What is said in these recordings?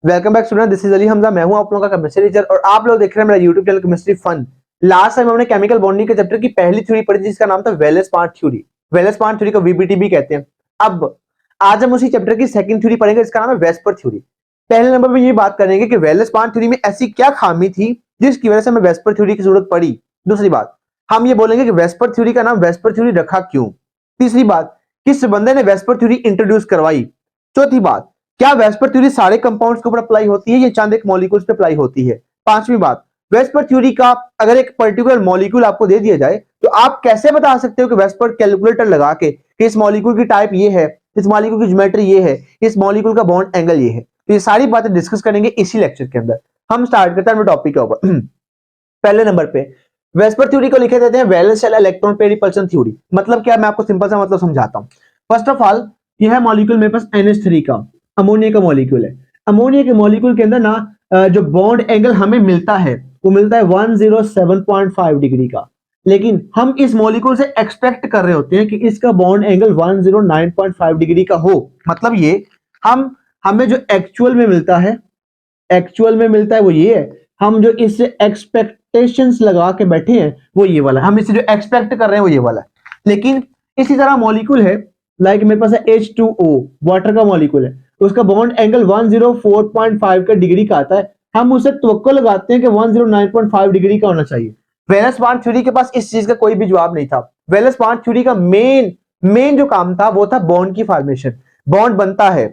Welcome back student, this is Ali Hamza. मैं हूं आप लोगों का केमिस्ट्री टीचर और आप लोग देख रहे हैं मेरा YouTube channel chemistry fun. Last time हमने केमिकल बॉन्डिंग के चैप्टर की पहली थ्योरी पढ़ी थी जिसका नाम था valence bond theory. Valence bond theory को वीबीटी भी कहते हैं। अब आज हम उसी चैप्टर की सेकंड थ्योरी पढ़ेंगे जिसका नाम है वेस्पर थ्योरी। पहले नंबर पर ये बात करेंगे कि वैलेंस बॉन्ड थ्योरी में ऐसी क्या खामी थी जिसकी वजह से हमें वेस्पर थ्योरी की जरूरत पड़ी। दूसरी बात, हम ये बोलेंगे कि वेस्पर थ्योरी का नाम वेस्पर थ्योरी रखा क्यों। तीसरी बात, किस बंदे ने वेस्पर थ्योरी इंट्रोड्यूस करवाई। चौथी बात, क्या वेस्पर थ्योरी सारे कंपाउंड्स के ऊपर अप्लाई होती है या चंद एक मॉलिक्यूल्स पे अप्लाई होती है। पांचवी बात, वेस्पर थ्योरी का अगर एक पर्टिकुलर मॉलिक्यूल आपको दे दिया जाए तो आप कैसे बता सकते हो कि वेस्पर कैलकुलेटर लगा के कि इस मॉलिक्यूल की टाइप ये है, इस मॉलिक्यूल की ज्योमेट्री ये है, इस मॉलिक्यूल का बॉन्ड एंगल ये है। तो ये सारी बातें डिस्कस करेंगे इसी लेक्चर के अंदर। हम स्टार्ट करते हैं टॉपिक के ऊपर। पहले नंबर पे वेस्पर थ्योरी को लिखे देते हैं valence shell electron pair repulsion theory. मतलब क्या, मैं आपको सिंपल सा मतलब समझाता हूं। फर्स्ट ऑफ ऑल, यह है मॉलिक्यूल मेरे पास NH3 का, अमोनिया का मॉलिक्यूल है। अमोनिया के मॉलिक्यूल के अंदर ना जो बॉन्ड एंगल हमें मिलता है वो मिलता है 107.5 डिग्री का। लेकिन हम इस मॉलिक्यूल से एक्सपेक्ट कर रहे होते हैं कि इसका बॉन्ड एंगल 109.5 डिग्री का हो। मतलब ये हमें जो एक्चुअल में मिलता है, वो ये है। हम जो इससे एक्सपेक्टेशंस लगा के बैठे हैं वो ये वाला है। हम इससे जो एक्सपेक्ट कर रहे हैं वो ये वाला है। लेकिन इसी तरह मॉलिक्यूल है, लाइक मेरे पास है H2O, वाटर का मॉलिक्यूल है। उसका बॉन्ड एंगल 104.5 का डिग्री का आता है। हम उसे तवक्को लगाते हैं कि 109.5 डिग्री का होना चाहिए। वैलेंस बॉन्ड थ्योरी के पास इस चीज का कोई भी जवाब नहीं था। वैलेंस बॉन्ड थ्योरी का मेन जो काम था वो था बॉन्ड की फॉर्मेशन। बॉन्ड बनता है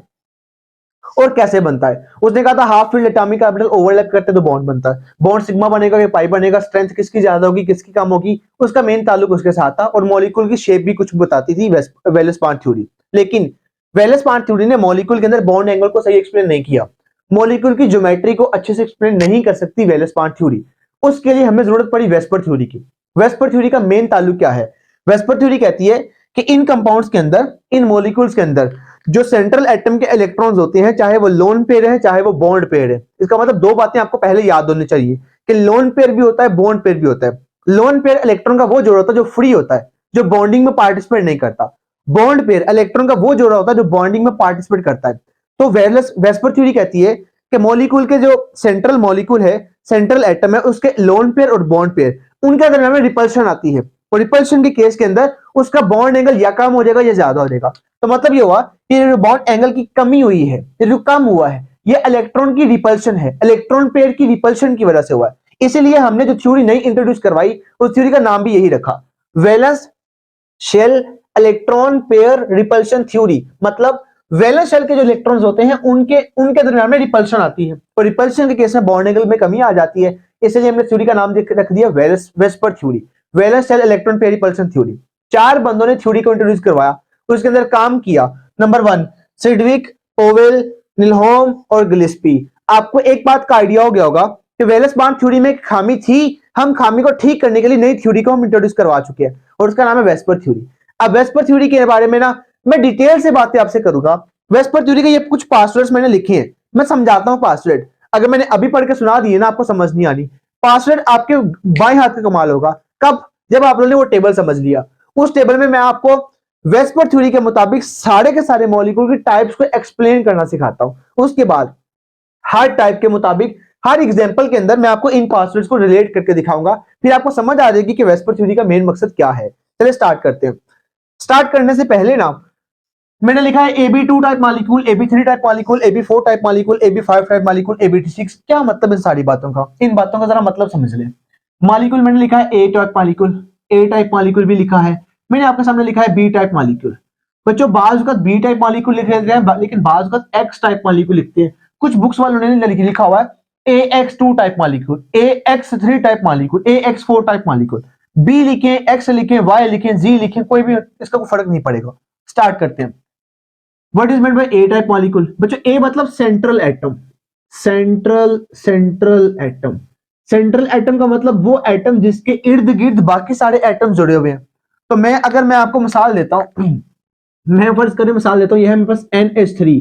और कैसे बनता है। उसने कहा था half field atomic orbital overlap करते तो बॉन्ड बनता है। बॉन्ड सिग्मा बनेगा या पाई बनेगा, स्ट्रेंथ किसकी ज्यादा होगी किसकी कम होगी, उसका मेन ताल्लुक उसके साथ था। और मॉलिक्यूल की शेप भी कुछ बताती थी वैलेंस बॉन्ड थ्योरी। लेकिन वैलेंस बॉन्ड थ्योरी ने मॉलिक्यूल के अंदर बॉन्ड एंगल को सही एक्सप्लेन नहीं किया। मॉलिक्यूल की ज्योमेट्री को अच्छे से एक्सप्लेन नहीं कर सकती वैलेंस बॉन्ड थ्योरी। उसके लिए हमें जरूरत पड़ी वेस्पर थ्योरी की। वेस्पर थ्योरी का मेन ताल्लुक क्या है। वेस्पर थ्योरी कहती है कि इन कंपाउंड्स के अंदर, इन मॉलिक्यूल्स के अंदर जो सेंट्रल एटम के इलेक्ट्रॉन्स होते हैं, चाहे वो लोन पेयर है चाहे वो बॉन्ड पेयर है। इसका मतलब दो बातें आपको पहले याद होनी चाहिए कि लोन पेयर भी होता है, बॉन्ड पेयर भी होता है। लोन पेयर इलेक्ट्रॉन का वो जोड़ा होता है जो फ्री होता है, जो बॉन्डिंग में पार्टिसिपेट नहीं करता। बॉन्ड पेयर इलेक्ट्रॉन का वो जोड़ा होता है जो बॉन्डिंग में पार्टिसिपेट करता है। तो वेस्पर थ्योरी कहती है कि मॉलिक्यूल के जो सेंट्रल मॉलिक्यूल है, सेंट्रल एटम है, उसके लोन पेयर और बॉन्ड पेयर, उनके दरमियान में रिपल्शन आती है। और रिपल्शन के केस के अंदर उसका बॉन्ड एंगल या कम हो जाएगा या ज्यादा हो जाएगा। तो मतलब ये हुआ कि जो बॉन्ड एंगल की कमी हुई है, ये जो कम हुआ है, ये इलेक्ट्रॉन की रिपल्शन है, इलेक्ट्रॉन पेयर की रिपल्शन की वजह से हुआ है। इसीलिए हमने जो थ्योरी नई इंट्रोड्यूस करवाई उस थ्योरी का नाम भी यही रखा, valence shell electron pair repulsion theory. मतलब वैलेंस शेल के जो इलेक्ट्रॉन्स होते हैं उनके उनके दरमियान में रिपल्शन आती है और रिपल्शन के केस में बॉन्ड एंगल में कमी आ जाती है। इसलिए हमने थ्योरी का नाम रख दिया VSEPR theory, valence shell electron pair repulsion theory. चार बंदों ने थ्योरी को इंट्रोड्यूस करवाया, उसके अंदर काम किया। नंबर 1 सिडविक, पोवेल, निलहोम और गिलेस्पी। आपको एक बात का आइडिया हो गया होगा कि वैलेंस बॉन्ड थ्योरी में एक खामी थी, हम खामी को ठीक करने के लिए नई थ्योरी को हम इंट्रोड्यूस करवा चुके हैं और उसका नाम है वेस्पर थ्योरी। अब वेस्पर थ्योरी के बारे में ना मैं डिटेल से बातें आपसे करूंगा। वेस्पर थ्योरी के ये कुछ पासवर्ड्स मैंने लिखे हैं, मैं समझाता हूं पासवर्ड। अगर मैंने अभी पढ़ के सुना दिए ना आपको समझ नहीं आनी। पासवर्ड आपके बाएं हाथ का कमाल होगा कब, जब आप लोगों ने वो टेबल समझ लिया। उस टेबल में मैं आपको वेस्पर थ्योरी के मुताबिक सारे के सारे मॉलिक्यूल की टाइप्स को एक्सप्लेन करना सिखाता हूं। उसके बाद हर टाइप के मुताबिक हर एग्जांपल के अंदर मैं आपको इन पासवर्ड्स को रिलेट करके दिखाऊंगा, फिर आपको समझ आ जाएगी कि वेस्पर थ्योरी का मेन मकसद क्या है। चलिए स्टार्ट करते हैं। स्टार्ट करने से पहले ना मैंने लिखा है AB2 type molecule, AB3 type molecule, AB4 type molecule, AB5 type molecule, AB6। क्या मतलब इन सारी बातों का, इन बातों का जरा मतलब समझ लें। मॉलिक्यूल मैंने लिखा है A type molecule, A type molecule भी लिखा है। मैंने आपके सामने लिखा है B टाइप मॉलिक्यूल। बच्चों बाज वक्त B टाइप मॉलिक्यूल लिख रहे हैं लेकिन बाज वक्त X टाइप मॉलिक्यूल लिखते हैं। कुछ बुक्स वालों ने लिखा हुआ है AX2 type molecule, AX3 type molecule, AX4 type molecule. B लिखें, X लिखें, Y लिखें, Z लिखें, कोई भी इसका कोई फर्क नहीं पड़ेगा। स्टार्ट करते हैं। What is meant by A type molecule. बच्चों A मतलब central atom, central atom. Central atom का मतलब वो एटम जिसके इर्द गिर्द बाकी सारे एटम जुड़े हुए हैं। तो मैं आपको मिसाल देता हूं, मैं फर्ज करें मिसाल देता हूं, यह है मेरे पास NH3।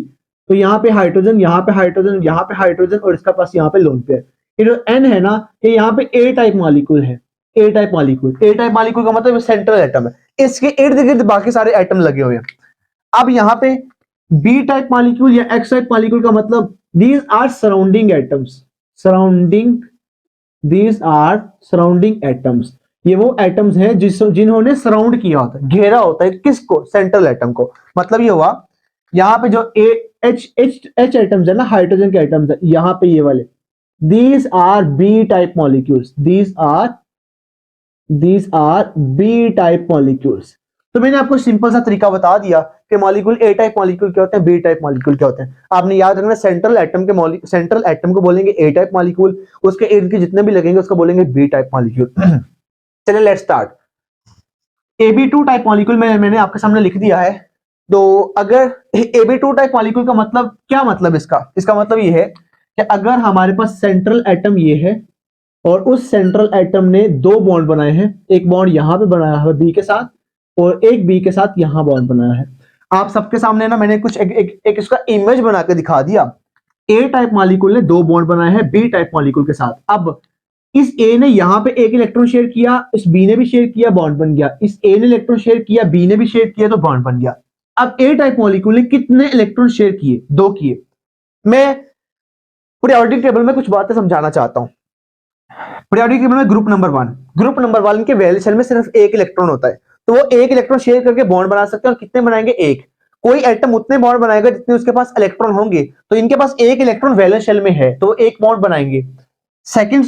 तो यहाँ पे हाइड्रोजन, यहाँ पे हाइड्रोजन, यहाँ पे हाइड्रोजन और इसका पास यहाँ पे लोन पेयर। ये जो N है ना, ये यहाँ पे A टाइप मॉलिक्यूल है। A type molecule, A type molecule का मतलब सेंट्रल एटम है, इसके इर्द गिर्द बाकी सारे एटम लगे हुए हैं। अब यहाँ पे B टाइप मॉलिक्यूल या X टाइप मॉलिक्यूल का मतलब these are surrounding atoms, these are surrounding atoms. ये वो एटम्स हैं जिन्होंने सराउंड किया होता है, घेरा होता है किसको, सेंट्रल एटम को। मतलब ये हुआ यहाँ पे जो एच एटम्स है ना, हाइड्रोजन के एटम्स है, यहाँ पे ये वाले, these are B type molecules, these are B type molecules. तो मैंने आपको सिंपल सा तरीका बता दिया कि मॉलिक्यूल ए टाइप मॉलिक्यूल क्या होते हैं, बी टाइप मॉलिक्यूल क्या होते हैं। आपने याद रखना सेंट्रल एटम को बोलेंगे ए टाइप मॉलिक्यूल, उसके इर्द के जितने भी लगेंगे उसको बोलेंगे बी टाइप मॉलिक्यूल। चलिए let's start. AB2 type molecule मैंने आपके सामने लिख दिया है। तो अगर AB2 टाइप मॉलिक्यूल का मतलब क्या, मतलब इसका मतलब ये है कि अगर हमारे पास सेंट्रल एटम ये है और उस सेंट्रल एटम ने दो बॉन्ड बनाए हैं, एक बॉन्ड यहां पे बनाया है बी के साथ और एक बी के साथ यहां बॉन्ड बनाया है। आप सबके सामने ना मैंने कुछ एक इसका इमेज बना के दिखा दिया। ए टाइप मॉलिक्यूल ने दो बॉन्ड बनाए हैं बी टाइप मॉलिक्यूल के साथ। अब इस ए ने यहां पे एक इलेक्ट्रॉन शेयर किया, इस बी ने भी शेयर किया, बॉन्ड बन गया। इस ए ने इलेक्ट्रॉन शेयर किया, बी ने भी शेयर किया, तो बॉन्ड बन गया। अब ए टाइप मॉलिक्यूल ने कितने इलेक्ट्रॉन शेयर किए, दो किए। मैं पीरियोडिक टेबल में कुछ बातें समझाना चाहता हूं। पीरियोडिक टेबल में ग्रुप नंबर वन के वैलेंस शेल में सिर्फ एक इलेक्ट्रॉन होता है, तो वो एक इलेक्ट्रॉन शेयर करके बॉन्ड बना सकते हैं। और कितने बनाएंगे, एक। कोई एटम उतने बॉन्ड बनाएगा जितने उसके पास इलेक्ट्रॉन होंगे, तो इनके पास एक इलेक्ट्रॉन वैलेंस शेल में है, तो वो एक बॉन्ड बनाएंगे। सेकंड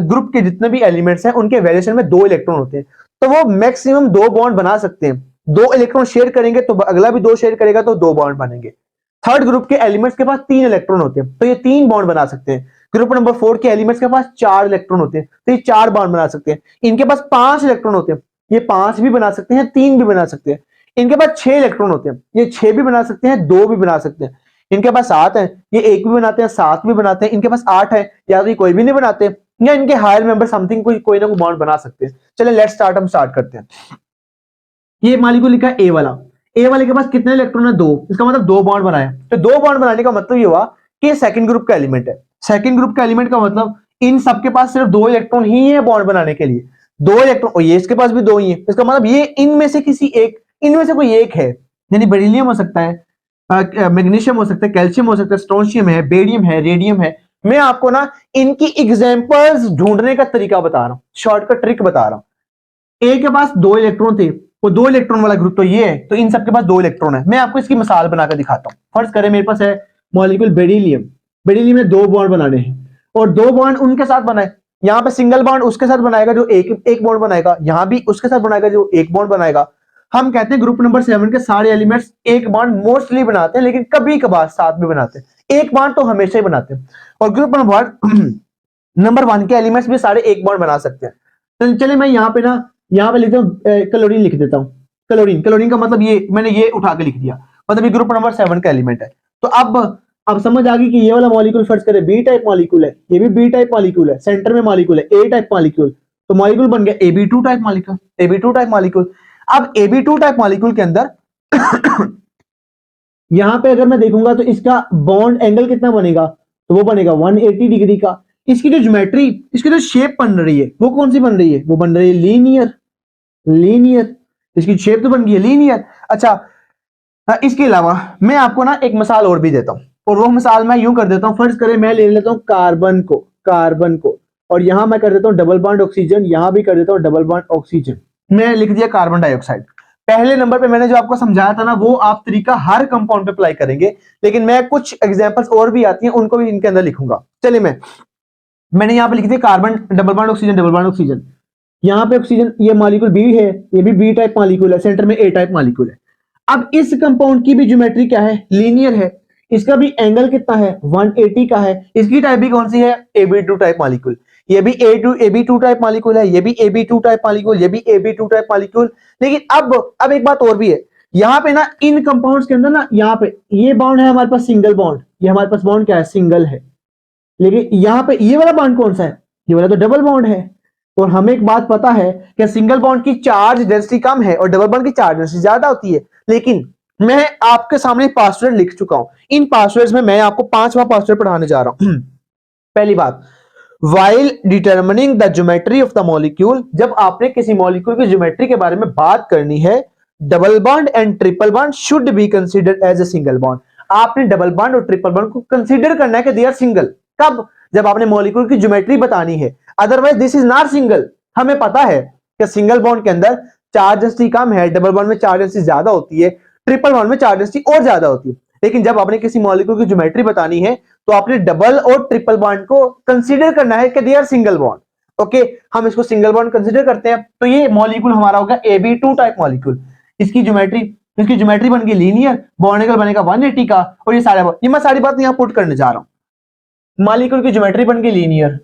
ग्रुप के जितने भी एलिमेंट्स हैं उनके वैलेंस शेल में दो इलेक्ट्रॉन होते हैं, तो वो मैक्सिमम दो बॉन्ड बना सकते हैं। दो इलेक्ट्रॉन शेयर करेंगे तो अगला भी दो शेयर करेगा, तो दो बॉन्ड बनेंगे। थर्ड ग्रुप के एलिमेंट्स के पास तीन इलेक्ट्रॉन होते हैं, तो ये तीन बॉन्ड बना सकते हैं। ग्रुप नंबर 4 के एलिमेंट्स के पास चार इलेक्ट्रॉन होते हैं, तो ये चार बॉन्ड बना सकते हैं। इनके पास पांच इलेक्ट्रॉन होते हैं, ये पांच भी बना सकते हैं, तीन भी बना सकते हैं। इनके पास छह इलेक्ट्रॉन होते हैं, ये छह भी बना सकते हैं, दो भी बना सकते हैं। इनके पास सात है, ये एक भी बनाते हैं, सात भी बनाते हैं। इनके पास आठ है, या तो ये कोई भी नहीं बनाते, या इनके हायर मेंबर समथिंग कोई ना कोई बॉन्ड बना सकते हैं। चलिए लेट्स स्टार्ट, हम स्टार्ट करते हैं। ये मॉलिक्यूल लिखा ए वाला, ए वाले के पास कितने इलेक्ट्रॉन है, दो। इसका मतलब दो बॉन्ड बनाए। तो दो बॉन्ड बनाने का मतलब ये हुआ कि सेकंड ग्रुप का एलिमेंट है। सेकंड ग्रुप का एलिमेंट का मतलब इन सबके पास सिर्फ दो इलेक्ट्रॉन ही है बॉन्ड बनाने के लिए, दो इलेक्ट्रॉन। और ये इसके पास भी दो ही है, इसका मतलब ये इनमें से किसी एक, इनमें से कोई एक है। यानी बेरिलियम हो सकता है, मैग्नीशियम हो सकता है, कैल्शियम हो सकता है, स्ट्रोंशियम है, बेरियम है, रेडियम है। मैं आपको ना इनकी एग्जांपल्स ढूंढने का तरीका बता रहा हूं, शॉर्टकट ट्रिक बता रहा हूं। ए के पास दो इलेक्ट्रॉन थे, वो दो इलेक्ट्रॉन वाला ग्रुप तो ये है, तो इन सबके पास दो इलेक्ट्रॉन है। मैं आपको इसकी मिसाल बनाकर दिखाता हूं। फर्ज करें मेरे पास है मॉलिक्यूल बेरिलियम, बेरिलियम में दो बॉन्ड बनाने हैं और दो बॉन्ड उनके साथ बनाए। यहां पे सिंगल बॉन्ड उसके साथ बनाएगा जो एक बॉन्ड बनाएगा, यहां भी उसके साथ बनाएगा जो एक बॉन्ड बनाएगा। हम कहते हैं ग्रुप नंबर 7 के सारे एलिमेंट्स एक बॉन्ड मोस्टली बनाते हैं, लेकिन कभी कभार साथ भी बनाते हैं। एक बॉन्ड तो हमेशा ही बनाते हैं। और ग्रुप नंबर 1 के एलिमेंट्स भी सारे एक बॉन्ड बना सकते हैं। तो चलिए मैं यहाँ पे लिखता हूँ, क्लोरीन लिख देता हूँ। क्लोरीन का मतलब ये मैंने ये उठा के लिख दिया, मतलब ये ग्रुप नंबर 7 का एलिमेंट है। तो अब समझ आ गई कि ये वाला मॉलिक्यूल फर्स्ट करें बी टाइप मॉलिक्यूल है, ये भी बी टाइप मॉलिक्यूल है, सेंटर में मॉलिक्यूल है ए टाइप मॉलिक्यूल, तो मॉलिक्यूल बन गया AB2 type molecule, AB2 type molecule. अब AB2 टाइप मॉलिक्यूल के अंदर यहां पे अगर मैं देखूंगा तो इसका बॉन्ड एंगल कितना बनेगा, तो वो बनेगा 180 डिग्री का। इसकी जो ज्योमेट्री, इसकी जो शेप बन रही है वो कौन सी बन रही है, वो बन रही है लीनियर। इसकी शेप तो बन गई है लीनियर। अच्छा, इसके अलावा मैं आपको ना एक मिसाल और भी देता हूं, और वो मिसाल मैं यूं कर देता हूं। फर्ज करें मैं ले लेता हूं कार्बन को और यहां मैं कर देता हूं डबल बॉन्ड ऑक्सीजन, यहां भी कर देता हूं डबल बॉन्ड ऑक्सीजन। मैं लिख दिया कार्बन डाइऑक्साइड। पहले नंबर पे मैंने जो आपको समझाया था ना, वो आप तरीका हर कंपाउंड पे अप्लाई करेंगे, लेकिन मैं कुछ एग्जांपल्स और भी आती हैं उनको भी इनके अंदर लिखूंगा। चलिए मैंने यहां पे लिख दिया कार्बन डबल बॉन्ड ऑक्सीजन। यहां पे ऑक्सीजन, ये मॉलिक्यूल बी है, ये भी बी टाइप मॉलिक्यूल है, सेंटर में ए टाइप मॉलिक्यूल है। अब इस कंपाउंड की भी ज्योमेट्री क्या है, लीनियर है। इसका भी एंगल कितना है, 180 का है। इसकी टाइप भी कौन सी है, AB2 टाइप मॉलिक्यूल। ये भी AB2 टाइप मॉलिक्यूल है, ये भी AB2 टाइप मॉलिक्यूल, ये भी AB2 टाइप मॉलिक्यूल। लेकिन अब एक बात और भी है, यहाँ पे ना इन कंपाउंड्स के अंदर ना, यहाँ पे ये बॉन्ड है हमारे पास सिंगल बॉन्ड, ये हमारे पास बॉन्ड क्या है, सिंगल है। लेकिन यहाँ पे ये वाला बॉन्ड कौन सा है, ये वाला तो डबल बॉन्ड है। और हमें एक बात पता है कि सिंगल बॉन्ड की चार्ज डेंसिटी कम है और डबल बॉन्ड की चार्ज डेंसिटी ज्यादा होती है। लेकिन मैं आपके सामने पासवर्ड लिख चुका हूं, इन पासवर्ड्स में मैं आपको पांचवा पासवर्ड पढ़ाने जा रहा हूं। पहली बात, while determining the geometry of the molecule, जब आपने किसी मॉलिक्यूल की ज्योमेट्री के बारे में बात करनी है, double bond and triple bond should be considered as a single bond. आपने डबल बॉन्ड और ट्रिपल बॉन्ड को कंसीडर करना है कि दे आर सिंगल। कब? जब आपने मॉलिक्यूल की ज्योमेट्री बतानी है, otherwise this is not single. हमें पता है कि सिंगल बॉन्ड के अंदर चार्ज डेंसिटी कम है, डबल बॉन्ड में चार्ज डेंसिटी ज्यादा होती है, ट्रिपल बॉन्ड में चार्ज डेंसिटी और ज्यादा होती है। लेकिन जब आपने किसी मॉलिक्यूल की ज्योमेट्री बतानी है तो आपने डबल और ट्रिपल बॉन्ड को कंसीडर करना है कि they are single bond. Okay, हम इसको सिंगल बॉन्ड कंसीडर करते हैं। तो ये मॉलिक्यूल हमारा होगा AB2 टाइप मॉलिक्यूल। इसकी ज्योमेट्री बन गई लीनियर, बॉन्ड एंगल बनेगा 180 का। और ये मैं सारी बात यहां पुट करने जा रहा हूं। मॉलिक्यूल की ज्योमेट्री बन गई लीनियर,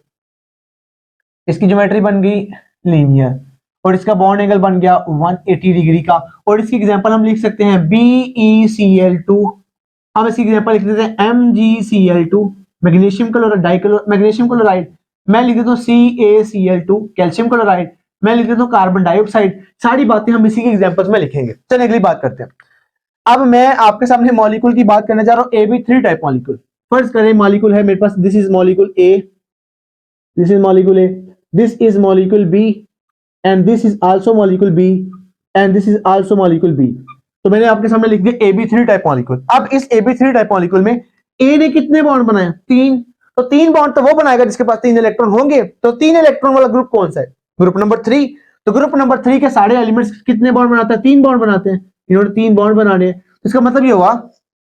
इसकी ज्योमेट्री बन गई लीनियर, और इसका बॉन्ड एंगल बन गया 180 डिग्री का। और इसकी एग्जांपल हम लिख सकते हैं BeCl2, हम इसकी एग्जांपल लिख देते हैं MgCl2 मैग्नीशियम क्लोराइड, मैं लिख देता हूं CaCl2 कैल्शियम क्लोराइड, मैं लिख देता हूं कार्बन डाइऑक्साइड। सारी बातें हम इसी के एग्जांपल्स में लिखेंगे। चलिए अगली बात करते हैं। अब मैं आपके सामने मॉलिक्यूल की बात करने जा रहा हूं, AB3 टाइप मॉलिक्यूल। फर्स्ट करें मॉलिक्यूल है मेरे पास, this is molecule A, this is molecule A, this is molecule B, and this is also molecule B, and this is also molecule B। तो मैंने आपके सामने लिख दिया AB3 टाइप मॉलिक्यूल। अब इस AB3 टाइप मॉलिक्यूल में A ने कितने बॉन्ड बनाए? 3। तो 3 बॉन्ड तो वो बनाएगा जिसके पास 3 इलेक्ट्रॉन होंगे। तो 3 इलेक्ट्रॉन वाला ग्रुप कौन सा है? Group number 3। तो ग्रुप नंबर 3 के सारे एलिमेंट्स कितने बॉन्ड बनाते हैं? 3 बॉन्ड बनाते हैं। इन्होंने 3 बॉन्ड बनाने हैं। तो इसका मतलब ये हुआ,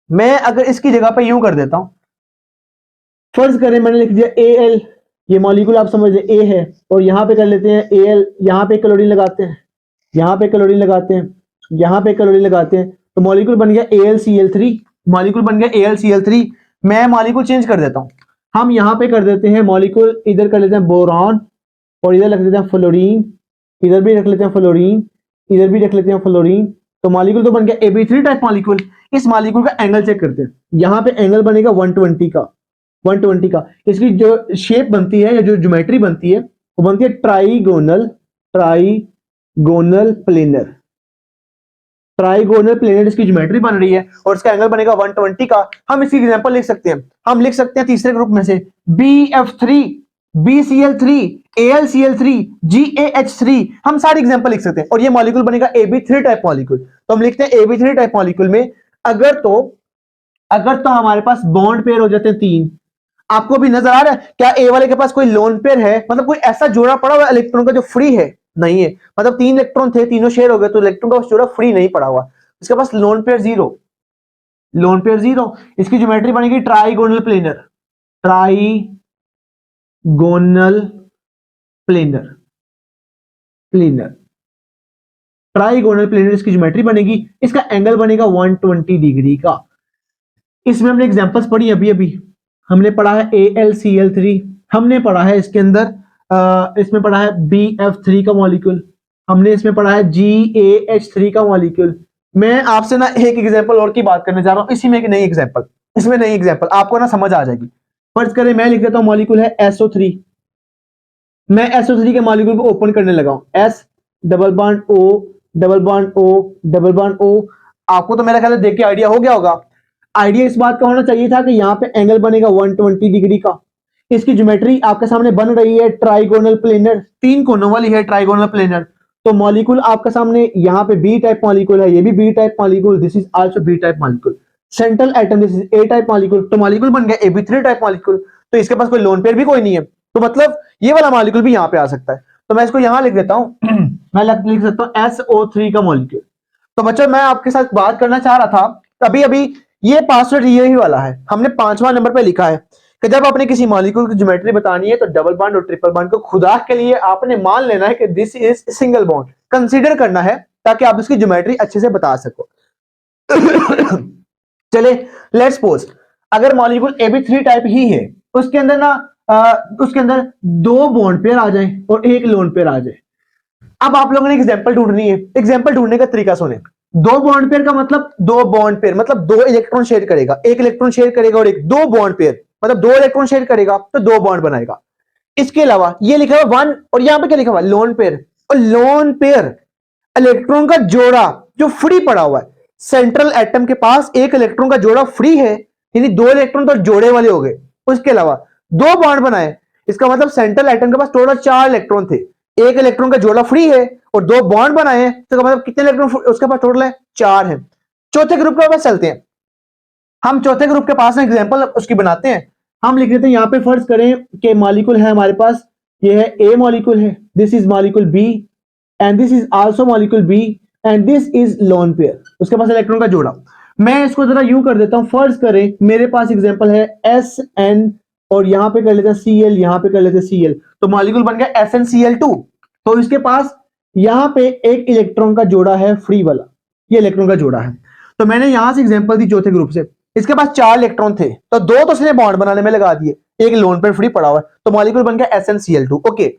मैं अगर इसकी जगह पे यूं कर देता हूं, फर्ज करें मैंने लिख दिया Al, ये मॉलिक्यूल आप समझ लें A है, और यहां पे कर लेते हैं Al, यहां पे क्लोरीन लगाते हैं, यहां पे क्लोरीन लगाते हैं, यहां पे क्लोरीन लगाते हैं, तो मॉलिक्यूल बन गया AlCl3, मॉलिक्यूल बन गया AlCl3। मैं मॉलिक्यूल चेंज कर देता हूं, हम यहां पे कर देते हैं मॉलिक्यूल, इधर कर लेते हैं बोरॉन, और इधर रख देते हैं फ्लोरीन, इधर भी रख लेते हैं फ्लोरीन, इधर भी रख लेते हैं फ्लोरीन। तो मॉलिक्यूल तो बन गया AB3 टाइप मॉलिक्यूल। इस मॉलिक्यूल का एंगल चेक करते हैं, यहां पे एंगल बनेगा 120 का, 120 का। इसकी जो शेप बनती है या जो ज्योमेट्री बनती है वो बनती है ट्राइगोनल प्लेनर, ट्राइगोनल प्लेनर इसकी ज्योमेट्री बन रही है, और इसका एंगल बनेगा 120 का। हम इसकी एग्जांपल लिख सकते हैं, हम लिख सकते हैं तीसरे ग्रुप में से BF3, BCl3, AlCl3, GAH3, हम सारी एग्जांपल लिख सकते हैं, और ये मॉलिक्यूल बनेगा AB3 टाइप मॉलिक्यूल। तो हम लिखते हैं AB3 टाइप मॉलिक्यूल में अगर तो हमारे पास बॉन्ड पेयर हो जाते हैं 3। आपको भी नजर आ रहा है क्या ए वाले के पास कोई लोन पेयर है? मतलब कोई ऐसा जोड़ा पड़ा हुआ इलेक्ट्रॉन का जो फ्री है? नहीं है। मतलब 3 इलेक्ट्रॉन थे, तीनों शेयर हो गए, तो इलेक्ट्रॉन का जोड़ा फ्री नहीं पड़ा हुआ, इसके पास lone pair zero, lone pair zero. इसकी ज्योमेट्री बनेगी trigonal planar, trigonal planar, trigonal planar इसकी ज्योमेट्री बनेगी। इसका एंगल बनेगा 120 डिग्री का। इसमें हमने एग्जांपल्स पढ़ी अभी हमने पढ़ा है AlCl3, हमने पढ़ा है इसके अंदर इसमें पढ़ा है BF3 का मॉलिक्यूल, हमने इसमें पढ़ा है GAH3 का मॉलिक्यूल। मैं आपसे ना एक एग्जांपल और की बात करने जा रहा हूं, इसी में एक नई एग्जांपल, इसमें नई एग्जांपल आपको ना समझ आ जाएगी। फर्ज करें मैं लिख देता हूं मॉलिक्यूल है SO3, मैं SO3 के मॉलिक्यूल को ओपन करने लगा हूं, S double bond O double bond O double bond O। आपको तो मेरा ख्याल है देख के आइडिया हो गया होगा। आइडिया इस बात का होना चाहिए था कि यहाँ पे एंगल बनेगा 120 डिग्री का। इसकी ज्योमेट्री आपके सामने बन रही है ट्राइगोनल प्लेनर, 3 कोनों वाली है ट्राइगोनल प्लेनर। तो मॉलिक्यूल आपके सामने यहाँ पे B टाइप मॉलिक्यूल है, ये भी B type molecule, this is also B type molecule. Central atom this is A type molecule. तो मॉलिक्यूल बन गया AB3 टाइप मॉलिक्यूल। तो इसके पास कोई लोन पेयर भी कोई नहीं है, तो मतलब ये वाला मॉलिक्यूल भी यहाँ पे आ सकता है। तो मैं इसको यहाँ लिख देता हूँ मैं लिख सकता हूँ SO3 का मॉलिक्यूल। तो बच्चों मैं आपके साथ बात करना चाह रहा था अभी ये पासवर्ड यही वाला है, हमने 5वां नंबर पे लिखा है कि जब आपने किसी मॉलिक्यूल की ज्योमेट्री बतानी है तो डबल बॉन्ड और ट्रिपल बॉन्ड को खुदा के लिए आपने मान लेना है कि this is single bond, consider करना है ताकि आप इसकी ज्योमेट्री अच्छे से बता सको। चले लेट्स सपोज अगर मॉलिक्यूल AB3 टाइप ही है, उसके अंदर ना उसके अंदर 2 बॉन्ड पेयर आ जाए और 1 लोन पेयर आ जाए। अब आप लोगों ने एग्जांपल ढूंढनी है। एग्जांपल ढूंढने का तरीका सुने। 2 बॉन्ड पेयर का मतलब 2 बॉन्ड पेयर मतलब 2 इलेक्ट्रॉन शेयर करेगा, 1 इलेक्ट्रॉन शेयर करेगा और 2 बॉन्ड पेयर मतलब 2 इलेक्ट्रॉन शेयर करेगा तो 2 बॉन्ड बनाएगा। इसके अलावा ये लिखा हुआ 1 और यहां पे क्या लिखा हुआ लोन पेयर, और लोन पेयर इलेक्ट्रॉन का जोड़ा जो फ्री पड़ा हुआ है। सेंट्रल एटम के पास 1 इलेक्ट्रॉन का जोड़ा फ्री है, यानी 2 इलेक्ट्रॉन तो जोड़े वाले हो गए। उसके अलावा 2 बॉन्ड बनाए, इसका मतलब सेंट्रल एटम के पास टोटल 4 इलेक्ट्रॉन थे, 1 इलेक्ट्रॉन का जोड़ा फ्री है और 2 बॉन्ड बनाए हैं, तो मतलब कितने इलेक्ट्रॉन उसके पास टोटल है? 4 है। चौथे ग्रुप के पास चलते हैं। हम चौथे ग्रुप के पास एग्जांपल उसकी बनाते हैं। हम लिख देते हैं यहाँ पे, फर्ज करें कि मॉलिक्यूल है हमारे पास, ये है ए मॉलिक्यूल है, this is molecule B and this is also molecule B and this is lone pair, उसके पास इलेक्ट्रॉन का जोड़ा। मैं इसको जरा यूं कर देता हूं, फर्ज करें मेरे पास एग्जांपल है एस एन और यहां पे कर लेते हैं सी एल, यहां पे कर लेते हैं सी एल, तो मॉलिक्यूल बन गया S N C L two. तो इसके पास यहां पे एक इलेक्ट्रॉन का जोड़ा है फ्री वाला, ये इलेक्ट्रॉन का जोड़ा है। तो मैंने यहां से एग्जांपल दी चौथे ग्रुप से, इसके पास 4 इलेक्ट्रॉन थे, तो 2 तो इसने बॉन्ड बनाने में लगा दिए, एक लोन पेयर फ्री पड़ा हुआ है, तो मॉलिक्यूल बन गया SnCl2। ओके,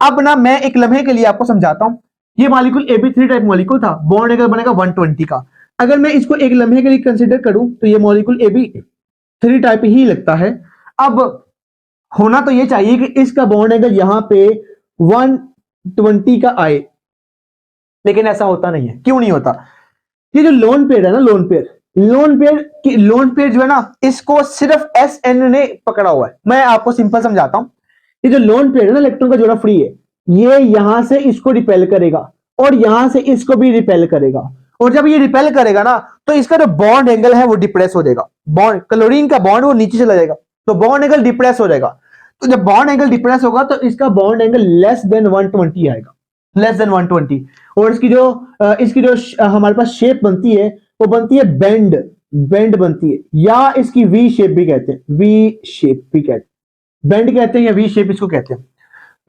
अब ना मैं एक लम्हे के लिए आपको समझाता हूं। ये मॉलिक्यूल Ab3 टाइप मॉलिक्यूल था, बॉन्ड एंगल बनेगा 120 का। अगर मैं इसको एक लम्हे के लिए कंसीडर करूं तो ये मॉलिक्यूल Ab3 टाइप ही लगता है। अब होना तो ये चाहिए कि इसका बॉन्ड एंगल यहां पे 120 का आए, लेकिन ऐसा होता नहीं है। क्यों नहीं होता? ये जो लोन पेयर है ना, लोन पेयर जो है ना, इसको सिर्फ Sn ने पकड़ा हुआ है। मैं आपको सिंपल समझाता हूं। ये जो लोन पेयर है ना, इलेक्ट्रॉन का जोड़ा फ्री है, ये यहां से इसको रिपेल करेगा और यहां से इसको भी रिपेल करेगा, और जब ये रिपेल करेगा ना, तो इसका जो बॉन्ड एंगल है वो डिप्रेस हो जाएगा। बॉन्ड क्लोरीन का बॉन्ड वो नीचे चला जाएगा, तो बॉन्ड एंगल डिप्रेस हो जाएगा। तो जब बॉन्ड एंगल डिप्रेस होगा तो इसका बॉन्ड एंगल लेस देन 120 आएगा, लेस देन 120। और इसकी जो हमारे पास शेप बनती है वो बनती है बेंड बनती है, या इसकी वी शेप भी कहते हैं, वी शेप भी कहते हैं, बेंड कहते हैं या वी शेप इसको कहते हैं।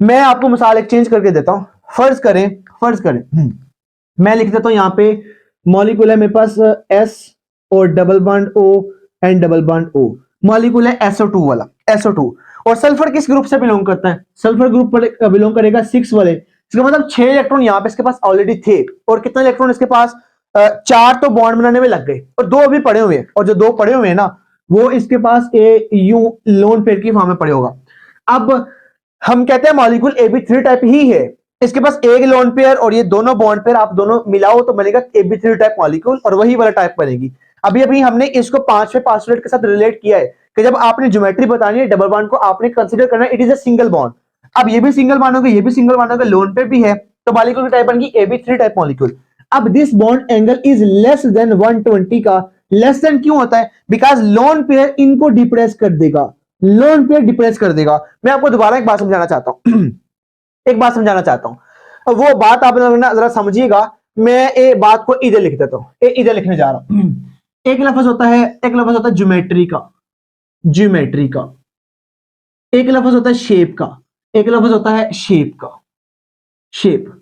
मैं आपको मिसाल एक्सचेंज करके देता हूं। फर्ज करें मैं लिख देता हूं यहां पे मॉलिक्यूल है मेरे पास S और double bond O and double bond O, molecule है SO2 वाला, SO2। और सल्फर किस ग्रुप से बिलोंग करता है? सल्फर ग्रुप बिलोंग करेगा 6 वाले। इसका मतलब 6 इलेक्ट्रॉन यहां पे इसके पास ऑलरेडी थे, और कितने इलेक्ट्रॉन इसके पास? 4 तो बॉन्ड बनाने में लग गए और 2 अभी पड़े हुए हैं, और जो 2 पड़े हुए हैं ना, वो इसके पास यूं लोन पेयर की फॉर्म में पड़े होगा। अब हम कहते हैं मॉलिक्यूल Ab3 टाइप ही है, इसके पास एक लोन पेयर और ये दोनों बॉन्ड पेयर आप दोनों मिलाओ तो बनेगा Ab3 टाइप मॉलिक्यूल, और वही वाला टाइप बनेगी। अभी हमने इसको 5वें पास्टुलेट के साथ रिलेट किया है कि जब आपने ज्योमेट्री बतानी है, डबल बॉन्ड को आपने कंसीडर करना है it is a single bond. अब ये भी सिंगल मानोगे, ये भी सिंगल मानोगे, लोन पेयर भी है, तो मॉलिक्यूल की टाइप बनेगी Ab3 टाइप मॉलिक्यूल। अब this bond angle is less than 120 का। लेस देन क्यों होता है? बिकॉज लोन पेयर इनको डिप्रेस कर देगा, लोन पेयर डिप्रेस कर देगा। मैं आपको दोबारा एक बात समझाना चाहता हूं एक बात समझाना चाहता हूं, वो बात आप जरा समझिएगा। मैं ये बात को इधर लिख देता हूं, इधर लिखने जा रहा हूं। एक लफ्ज होता है ज्योमेट्री का, एक लफ्ज होता है शेप का, एक लफ्ज होता है शेप का, शेप।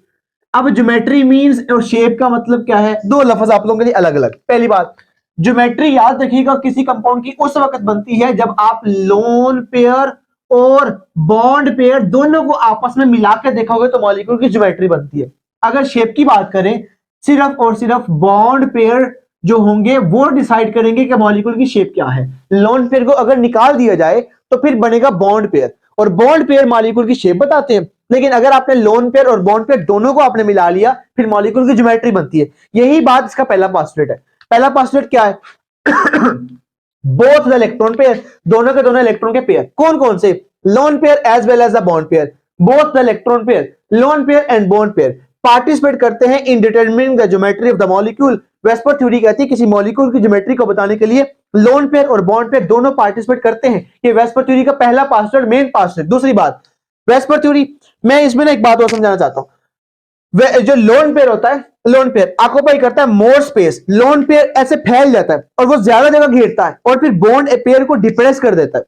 अब ज्योमेट्री मींस और शेप का मतलब क्या है? दो लफ्ज आप लोगों के लिए अलग अलग। पहली बात, ज्योमेट्री याद रखिएगा किसी कंपाउंड की उस वक्त बनती है जब आप लोन पेयर और बॉन्ड पेयर दोनों को आपस में मिला के देखोगे तो मॉलिक्यूल की ज्योमेट्री बनती है। अगर शेप की बात करें, सिर्फ और सिर्फ बॉन्ड पेयर जो होंगे वो डिसाइड करेंगे कि मॉलिक्यूल की शेप क्या है। लोन पेयर को अगर निकाल दिया जाए तो फिर बनेगा बॉन्ड पेयर, और बॉन्ड पेयर मॉलिक्यूल की शेप बताते हैं। लेकिन अगर आपने लोन पेयर और बॉन्ड पेयर दोनों को आपने मिला लिया, फिर मॉलिक्यूल की ज्योमेट्री बनती है। यही बात इसका पहला पोस्टुलेट है। पहला पोस्टुलेट क्या है? बोथ द इलेक्ट्रॉन पेयर, दोनों के दोनों इलेक्ट्रॉन के पेयर। कौन कौन से? Lone pair as well as the bond pair. Both the electron pair, lone pair and bond pair participate करते हैं in determining the geometry of the molecule. VSEPR theory कहती है किसी मॉलिक्यूल की ज्योमेट्री को बताने के लिए लोन पेयर और बॉन्ड पेयर दोनों पार्टिसिपेट करते हैं। ये वेस्पर थ्योरी का पहला पोस्टुलेट, मेन पोस्टुलेट। दूसरी बात, वेस्पर थ्योरी, मैं इसमें ना एक बात और समझाना चाहता हूं। जो लोन पेयर होता है, लोन पेयर ऑक्युपाई करता है मोर स्पेस। लोन पेयर ऐसे फैल जाता है और वो ज्यादा जगह घेरता है और फिर बॉन्ड पेयर को डिप्रेस कर देता है।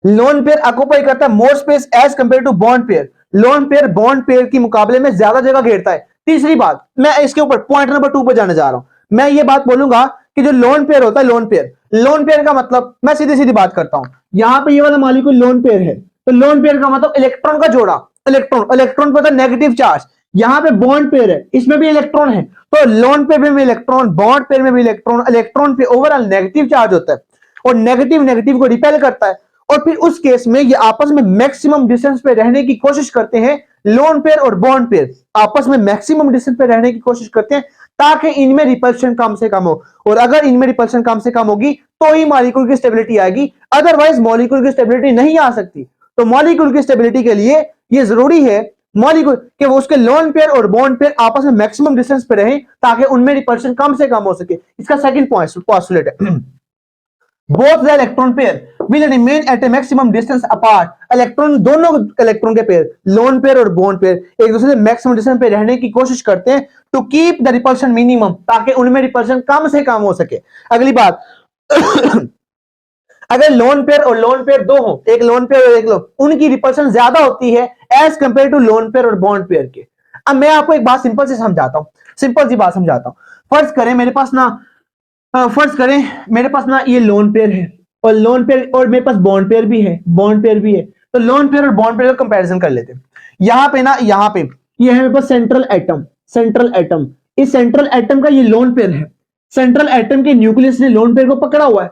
लोन पेयर ऑक्युपाई करता है more space as compare to bond pair. Lone pair bond pair के मुकाबले में ज्यादा जगह घेरता है। तीसरी बात, मैं इसके ऊपर पॉइंट नंबर 2 पर जाने जा रहा हूं। मैं ये बात बोलूंगा कि जो लोन पेयर होता है, लोन पेयर का मतलब, मैं सीधी सीधी बात करता हूं। यहां पे ये वाला मॉलिक्यूल लोन पेयर है, तो लोन पेयर का मतलब इलेक्ट्रॉन का जोड़ा। इलेक्ट्रॉन पे होता है नेगेटिव चार्ज। यहां पे बॉन्ड पेयर है, इसमें भी इलेक्ट्रॉन है, तो लोन पेयर में भी इलेक्ट्रॉन, बॉन्ड पेयर में भी इलेक्ट्रॉन। इलेक्ट्रॉन पे ओवरऑल नेगेटिव चार्ज होता है और नेगेटिव को रिपेल करता है, और फिर उस केस में ये आपस में मैक्सिमम डिस्टेंस पे रहने की कोशिश करते हैं। लोन पेयर और बॉन्ड पेयर आपस में मैक्सिमम डिस्टेंस पे रहने की कोशिश करते हैं ताकि इनमें रिपल्शन कम से कम हो, और अगर इनमें रिपल्शन कम से कम होगी तो ही मॉलिक्यूल की स्टेबिलिटी आएगी, अदरवाइज मॉलिक्यूल की स्टेबिलिटी नहीं आ सकती। तो मॉलिक्यूल की स्टेबिलिटी के लिए ये जरूरी है मॉलिक्यूल कि वो उसके लोन पेयर और बॉन्ड पेयर आपस में मैक्सिमम डिस्टेंस पे रहें ताकि उनमें रिपल्शन कम से कम हो सके। इसका सेकंड पोस्टुलेट है। Both the electron pair will remain at A maximum distance apart. Electron, दोनों इलेक्ट्रॉन के पेयर, लोन पेयर और बॉन्ड पेयर एक दूसरे से मैक्सिमम डिस्टेंस पे रहने की कोशिश करते हैं to keep the repulsion minimum, ताकि उनमें रिपल्शन कम से कम हो सके। अगली बात अगर लोन पेयर और लोन पेयर दो हो, एक लोन पेयर और एक लोन, उनकी रिपल्शन ज्यादा होती है as compare to lone pair और बॉन्ड पेयर के। अब मैं आपको एक बात सिंपल से समझाता हूं, सिंपल सी बात समझाता हूं। फर्ज करें मेरे पास ना, फर्ज करें मेरे पास ना ये लोन पेयर है और लोन पेयर, और मेरे पास बॉन्ड पेयर भी है, बॉन्ड पेयर भी है। तो लोन पेयर और बॉन्ड पेयर का कंपैरिजन कर लेते हैं। यहां पे ना, यहां पे ये है मेरे पास सेंट्रल एटम, सेंट्रल एटम, इस सेंट्रल एटम का ये लोन पेयर है। सेंट्रल एटम के न्यूक्लियस ने लोन पेयर को पकड़ा हुआ है,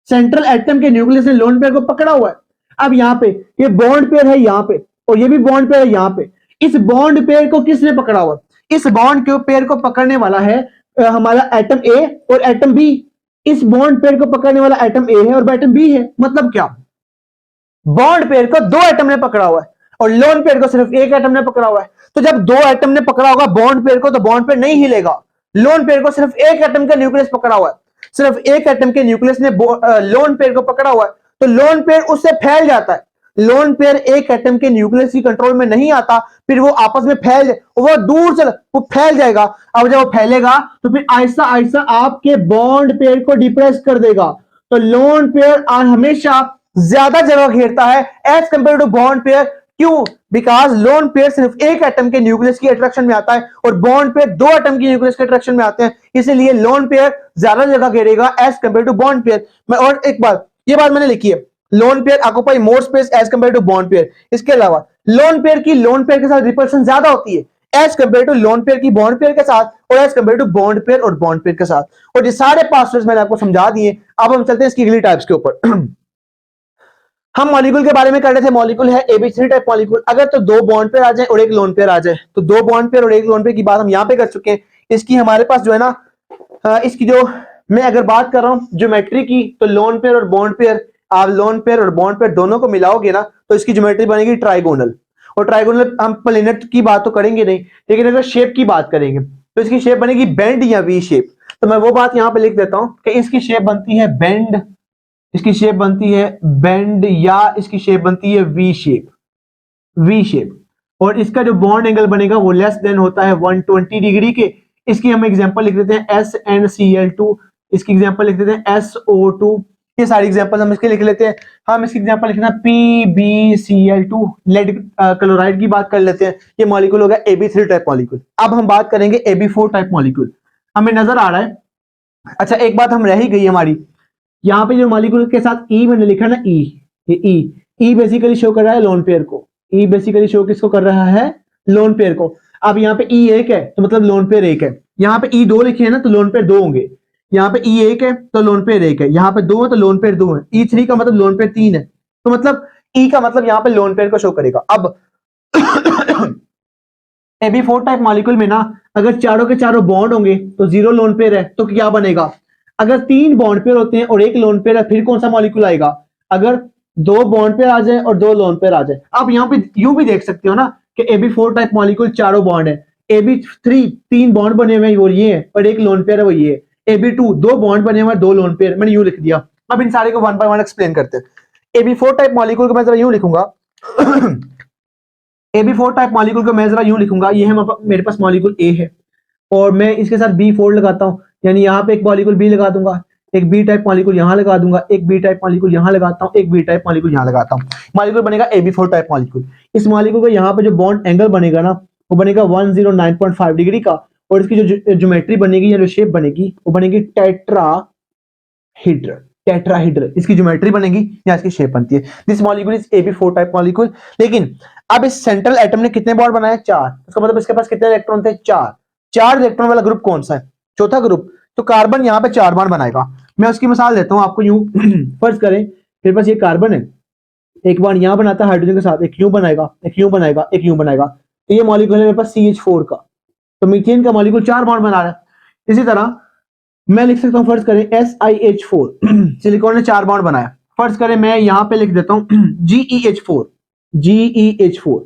सेंट्रल एटम के न्यूक्लियस ने लोन पेयर को पकड़ा हुआ है। अब यहां पे ये बॉन्ड पेयर है यहां पे, और ये भी बॉन्ड पेयर है यहां पे। इस बॉन्ड पेयर को किसने पकड़ा हुआ? इस बॉन्ड के पेयर को पकड़ने वाला है हमारा एटम ए और एटम बी। इस बॉन्ड पेयर को पकड़ने वाला एटम ए है और एटम बी है। मतलब क्या? बॉन्ड पेयर को दो एटम ने पकड़ा हुआ है और लोन पेयर को सिर्फ एक एटम ने पकड़ा हुआ है। तो जब दो एटम ने पकड़ा होगा बॉन्ड पेयर को, तो बॉन्ड पेयर नहीं हिलेगा। लोन पेयर को सिर्फ एक एटम का न्यूक्लियस पकड़ा हुआ है, सिर्फ एक एटम के न्यूक्लियस ने लोन पेयर को पकड़ा हुआ है, तो लोन पेयर उससे फैल जाता है। लोन पेयर एक एटम के न्यूक्लियस की कंट्रोल में नहीं आता, फिर वो आपस में फैल, वो दूर चल, वो फैल जाएगा। अब जब वो फैलेगा तो फिर आहिस्ता आहिस्ता आपके बॉन्ड पेयर को डिप्रेस कर देगा। तो लोन पेयर हमेशा ज्यादा जगह घेरता है as compare to bond pair. क्यों? बिकॉज लोन पेयर सिर्फ एक एटम के न्यूक्लियस की अट्रैक्शन में आता है और बॉन्ड पेयर दो एटम की न्यूक्लियस के अट्रैक्शन में आते हैं, इसीलिए लोन पेयर ज्यादा जगह घेरेगा as compare to bond pair. मैं और एक बात, ये बात मैंने लिखी है, lone pair occupy more space as compare to bond pair. इसके अलावा लोन पेयर की लोन पेयर के साथ रिपल्शन ज्यादा होती है as compare to lone pair की बॉन्ड पेयर के साथ, और as compare to bond pair और बॉन्ड पेयर के साथ। और ये सारे पास्टर्स मैंने आपको समझा दिए। अब हम चलते हैं इसकी अगली टाइप्स के ऊपर। हम मॉलिक्यूल के बारे में कर रहे थे, मॉलिक्यूल है एबी3 टाइप मॉलिक्यूल। अगर तो दो बॉन्ड पेयर आ जाए और एक लोन पेयर आ जाए, तो दो बॉन्ड पेयर और एक लोन पेयर की बात हम यहां पे कर चुके हैं। इसकी हमारे पास जो है ना, इसकी जो मैं अगर बात कर रहा हूं ज्योमेट्री की, तो लोन पेयर और बॉन्ड पेयर, आप लोन पेयर और बॉन्ड पेयर दोनों को मिलाओगे ना, तो इसकी ज्योमेट्री बनेगी ट्राइगोनल। और ट्राइगोनल हम प्लेनेट की बात तो करेंगे नहीं, लेकिन अगर शेप की बात करेंगे तो इसकी शेप बनेगी बेंड या वी शेप। तो मैं वो बात यहां पे लिख देता हूं कि इसकी शेप बनती है बेंड, इसकी शेप बनती है बेंड, या इसकी शेप बनती है वी शेप, वी शेप। और इसका जो बॉन्ड एंगल बनेगा वो लेस देन होता है 120 डिग्री के। इसकी हम एग्जांपल लिख देते हैं SnCl2, इसकी एग्जांपल लिख देते हैं SO2। ये सारी एग्जांपल हम इसके लिख लेते हैं। हम इसकी एग्जांपल लिखना PbCl2, लेड क्लोराइड की बात कर लेते हैं। ये मॉलिक्यूल होगा Ab3 टाइप मॉलिक्यूल। अब हम बात करेंगे Ab4 टाइप मॉलिक्यूल। हमें नजर आ रहा है, अच्छा एक बात हम रह ही गई हमारी, यहाँ पे जो मॉलिक्यूल के साथ ई मैंने लिखा ना, ई, ये ई बेसिकली शो कर रहा है लोन पेयर को। ई बेसिकली शो किसको कर रहा है? लोन पेयर को। अब यहाँ पे ई एक है तो मतलब लोन पेयर एक है। यहाँ पे ई दो लिखे है ना, तो लोन पेयर दो होंगे। यहाँ पे ई एक है तो लोन पेयर एक है। यहाँ पे दो है तो लोन पेयर दो है। E3 का मतलब लोन पेयर तीन है, तो मतलब ई का मतलब यहाँ पे लोन पेयर को शो करेगा। अब Ab4 टाइप मॉलिक्यूल में ना, अगर चारों के चारों बॉन्ड होंगे तो जीरो लोन पेयर है, तो क्या बनेगा? अगर तीन बॉन्ड पेयर होते हैं और एक लोन पेयर है, फिर कौन सा मॉलिक्यूल आएगा? अगर दो बॉन्ड पेयर आ जाए और दो लोन पेयर आ जाए। आप यहाँ पे यूं भी देख सकते हो ना कि Ab4 टाइप मॉलिक्यूल चारों बॉन्ड है, Ab3 तीन बॉन्ड बने हुए हैं वो ये है, और एक लोन पेयर है वो ये है, Ab2 दो बॉन्ड बने हुए हैं दो लोन पेयर, मैंने यूं लिख दिया। अब इन सारे को वन बाय वन एक्सप्लेन करते हैं। Ab4 टाइप मॉलिक्यूल को मैं जरा यूं लिखूंगा Ab4 टाइप मॉलिक्यूल को मैं जरा यूं लिखूंगा, ये है मेरे पास मॉलिक्यूल A है और मैं इसके साथ B4 लगाता हूं, यानी यहाँ पे एक मॉलिक्यूल B लगा दूंगा, एक बी टाइप मॉलिक्यूल यहां लगा दूंगा, एक बी टाइप मॉलिक्यूल यहां लगाता हूं, एक बी टाइप मॉलिक्यूल यहां लगाता हूं। मॉलिक्यूल बनेगा Ab4 टाइप मॉलिक्यूल। इस मॉलिक्यूल को यहाँ पे जो बॉन्ड एंगल बनेगा ना, वो बनेगा 109.5 डिग्री का, और इसकी जो ज्योमेट्री बनेगी या जो शेप बनेगी वो बनेगी टेट्राहीड्रल। टेट्राहीड्रल इसकी ज्योमेट्री बनेगी या इसकी शेप बनती है। This molecule is Ab4 type molecule. लेकिन अब इस सेंट्रल एटम ने कितने बॉन्ड बनाए? चार। इसका मतलब इसके पास कितने इलेक्ट्रॉन थे? चार। चार इलेक्ट्रॉन वाला ग्रुप कौन सा है? चौथा ग्रुप। तो कार्बन यहाँ पे चार बॉन्ड बनाएगा। मैं उसकी मिसाल देता हूं आपको यूं। फर्ज करें मेरे पास ये कार्बन है, एक बॉन्ड यहां बनाता है हाइड्रोजन के साथ, एक यूं बनाएगा, एक यूं बनाएगा, एक यूं बनाएगा। तो ये मॉलिक्यूल है मेरे पास CH4 का, तो मीथेन का मॉलिक्यूल चार बॉन्ड बना रहा है। इसी तरह मैं लिख सकता हूं, फर्ज करें SiH4 सिलिकॉन ने चार बॉन्ड बनाया। फर्ज करें मैं यहां पे लिख देता हूं GeH4, GeH4।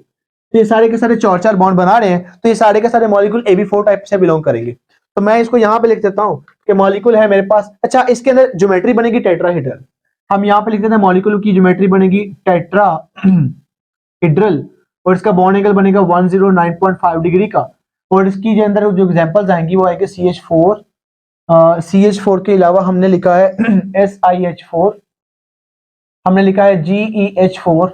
तो ये सारे के सारे चार चार बॉन्ड बना रहे हैं, तो ये सारे के सारे मॉलिक्यूल Ab4 टाइप से बिलोंग करेंगे। तो मैं इसको यहां पे लिख देता हूं कि मॉलिक्यूल है मेरे पास, अच्छा इसके अंदर ज्योमेट्री बनेगी टेट्राहीड्रल। हम यहाँ पे लिख देते हैं मॉलिक्यूल की ज्योमेट्री बनेगी टेट्राहेड्रल और इसका बॉन्ड एंगल बनेगा 109.5 डिग्री का। और इसकी जो अंदर जो एग्जांपल्स आएंगी वो आएगी CH4, CH4 के अलावा हमने लिखा है SiH4, हमने लिखा है GeH4।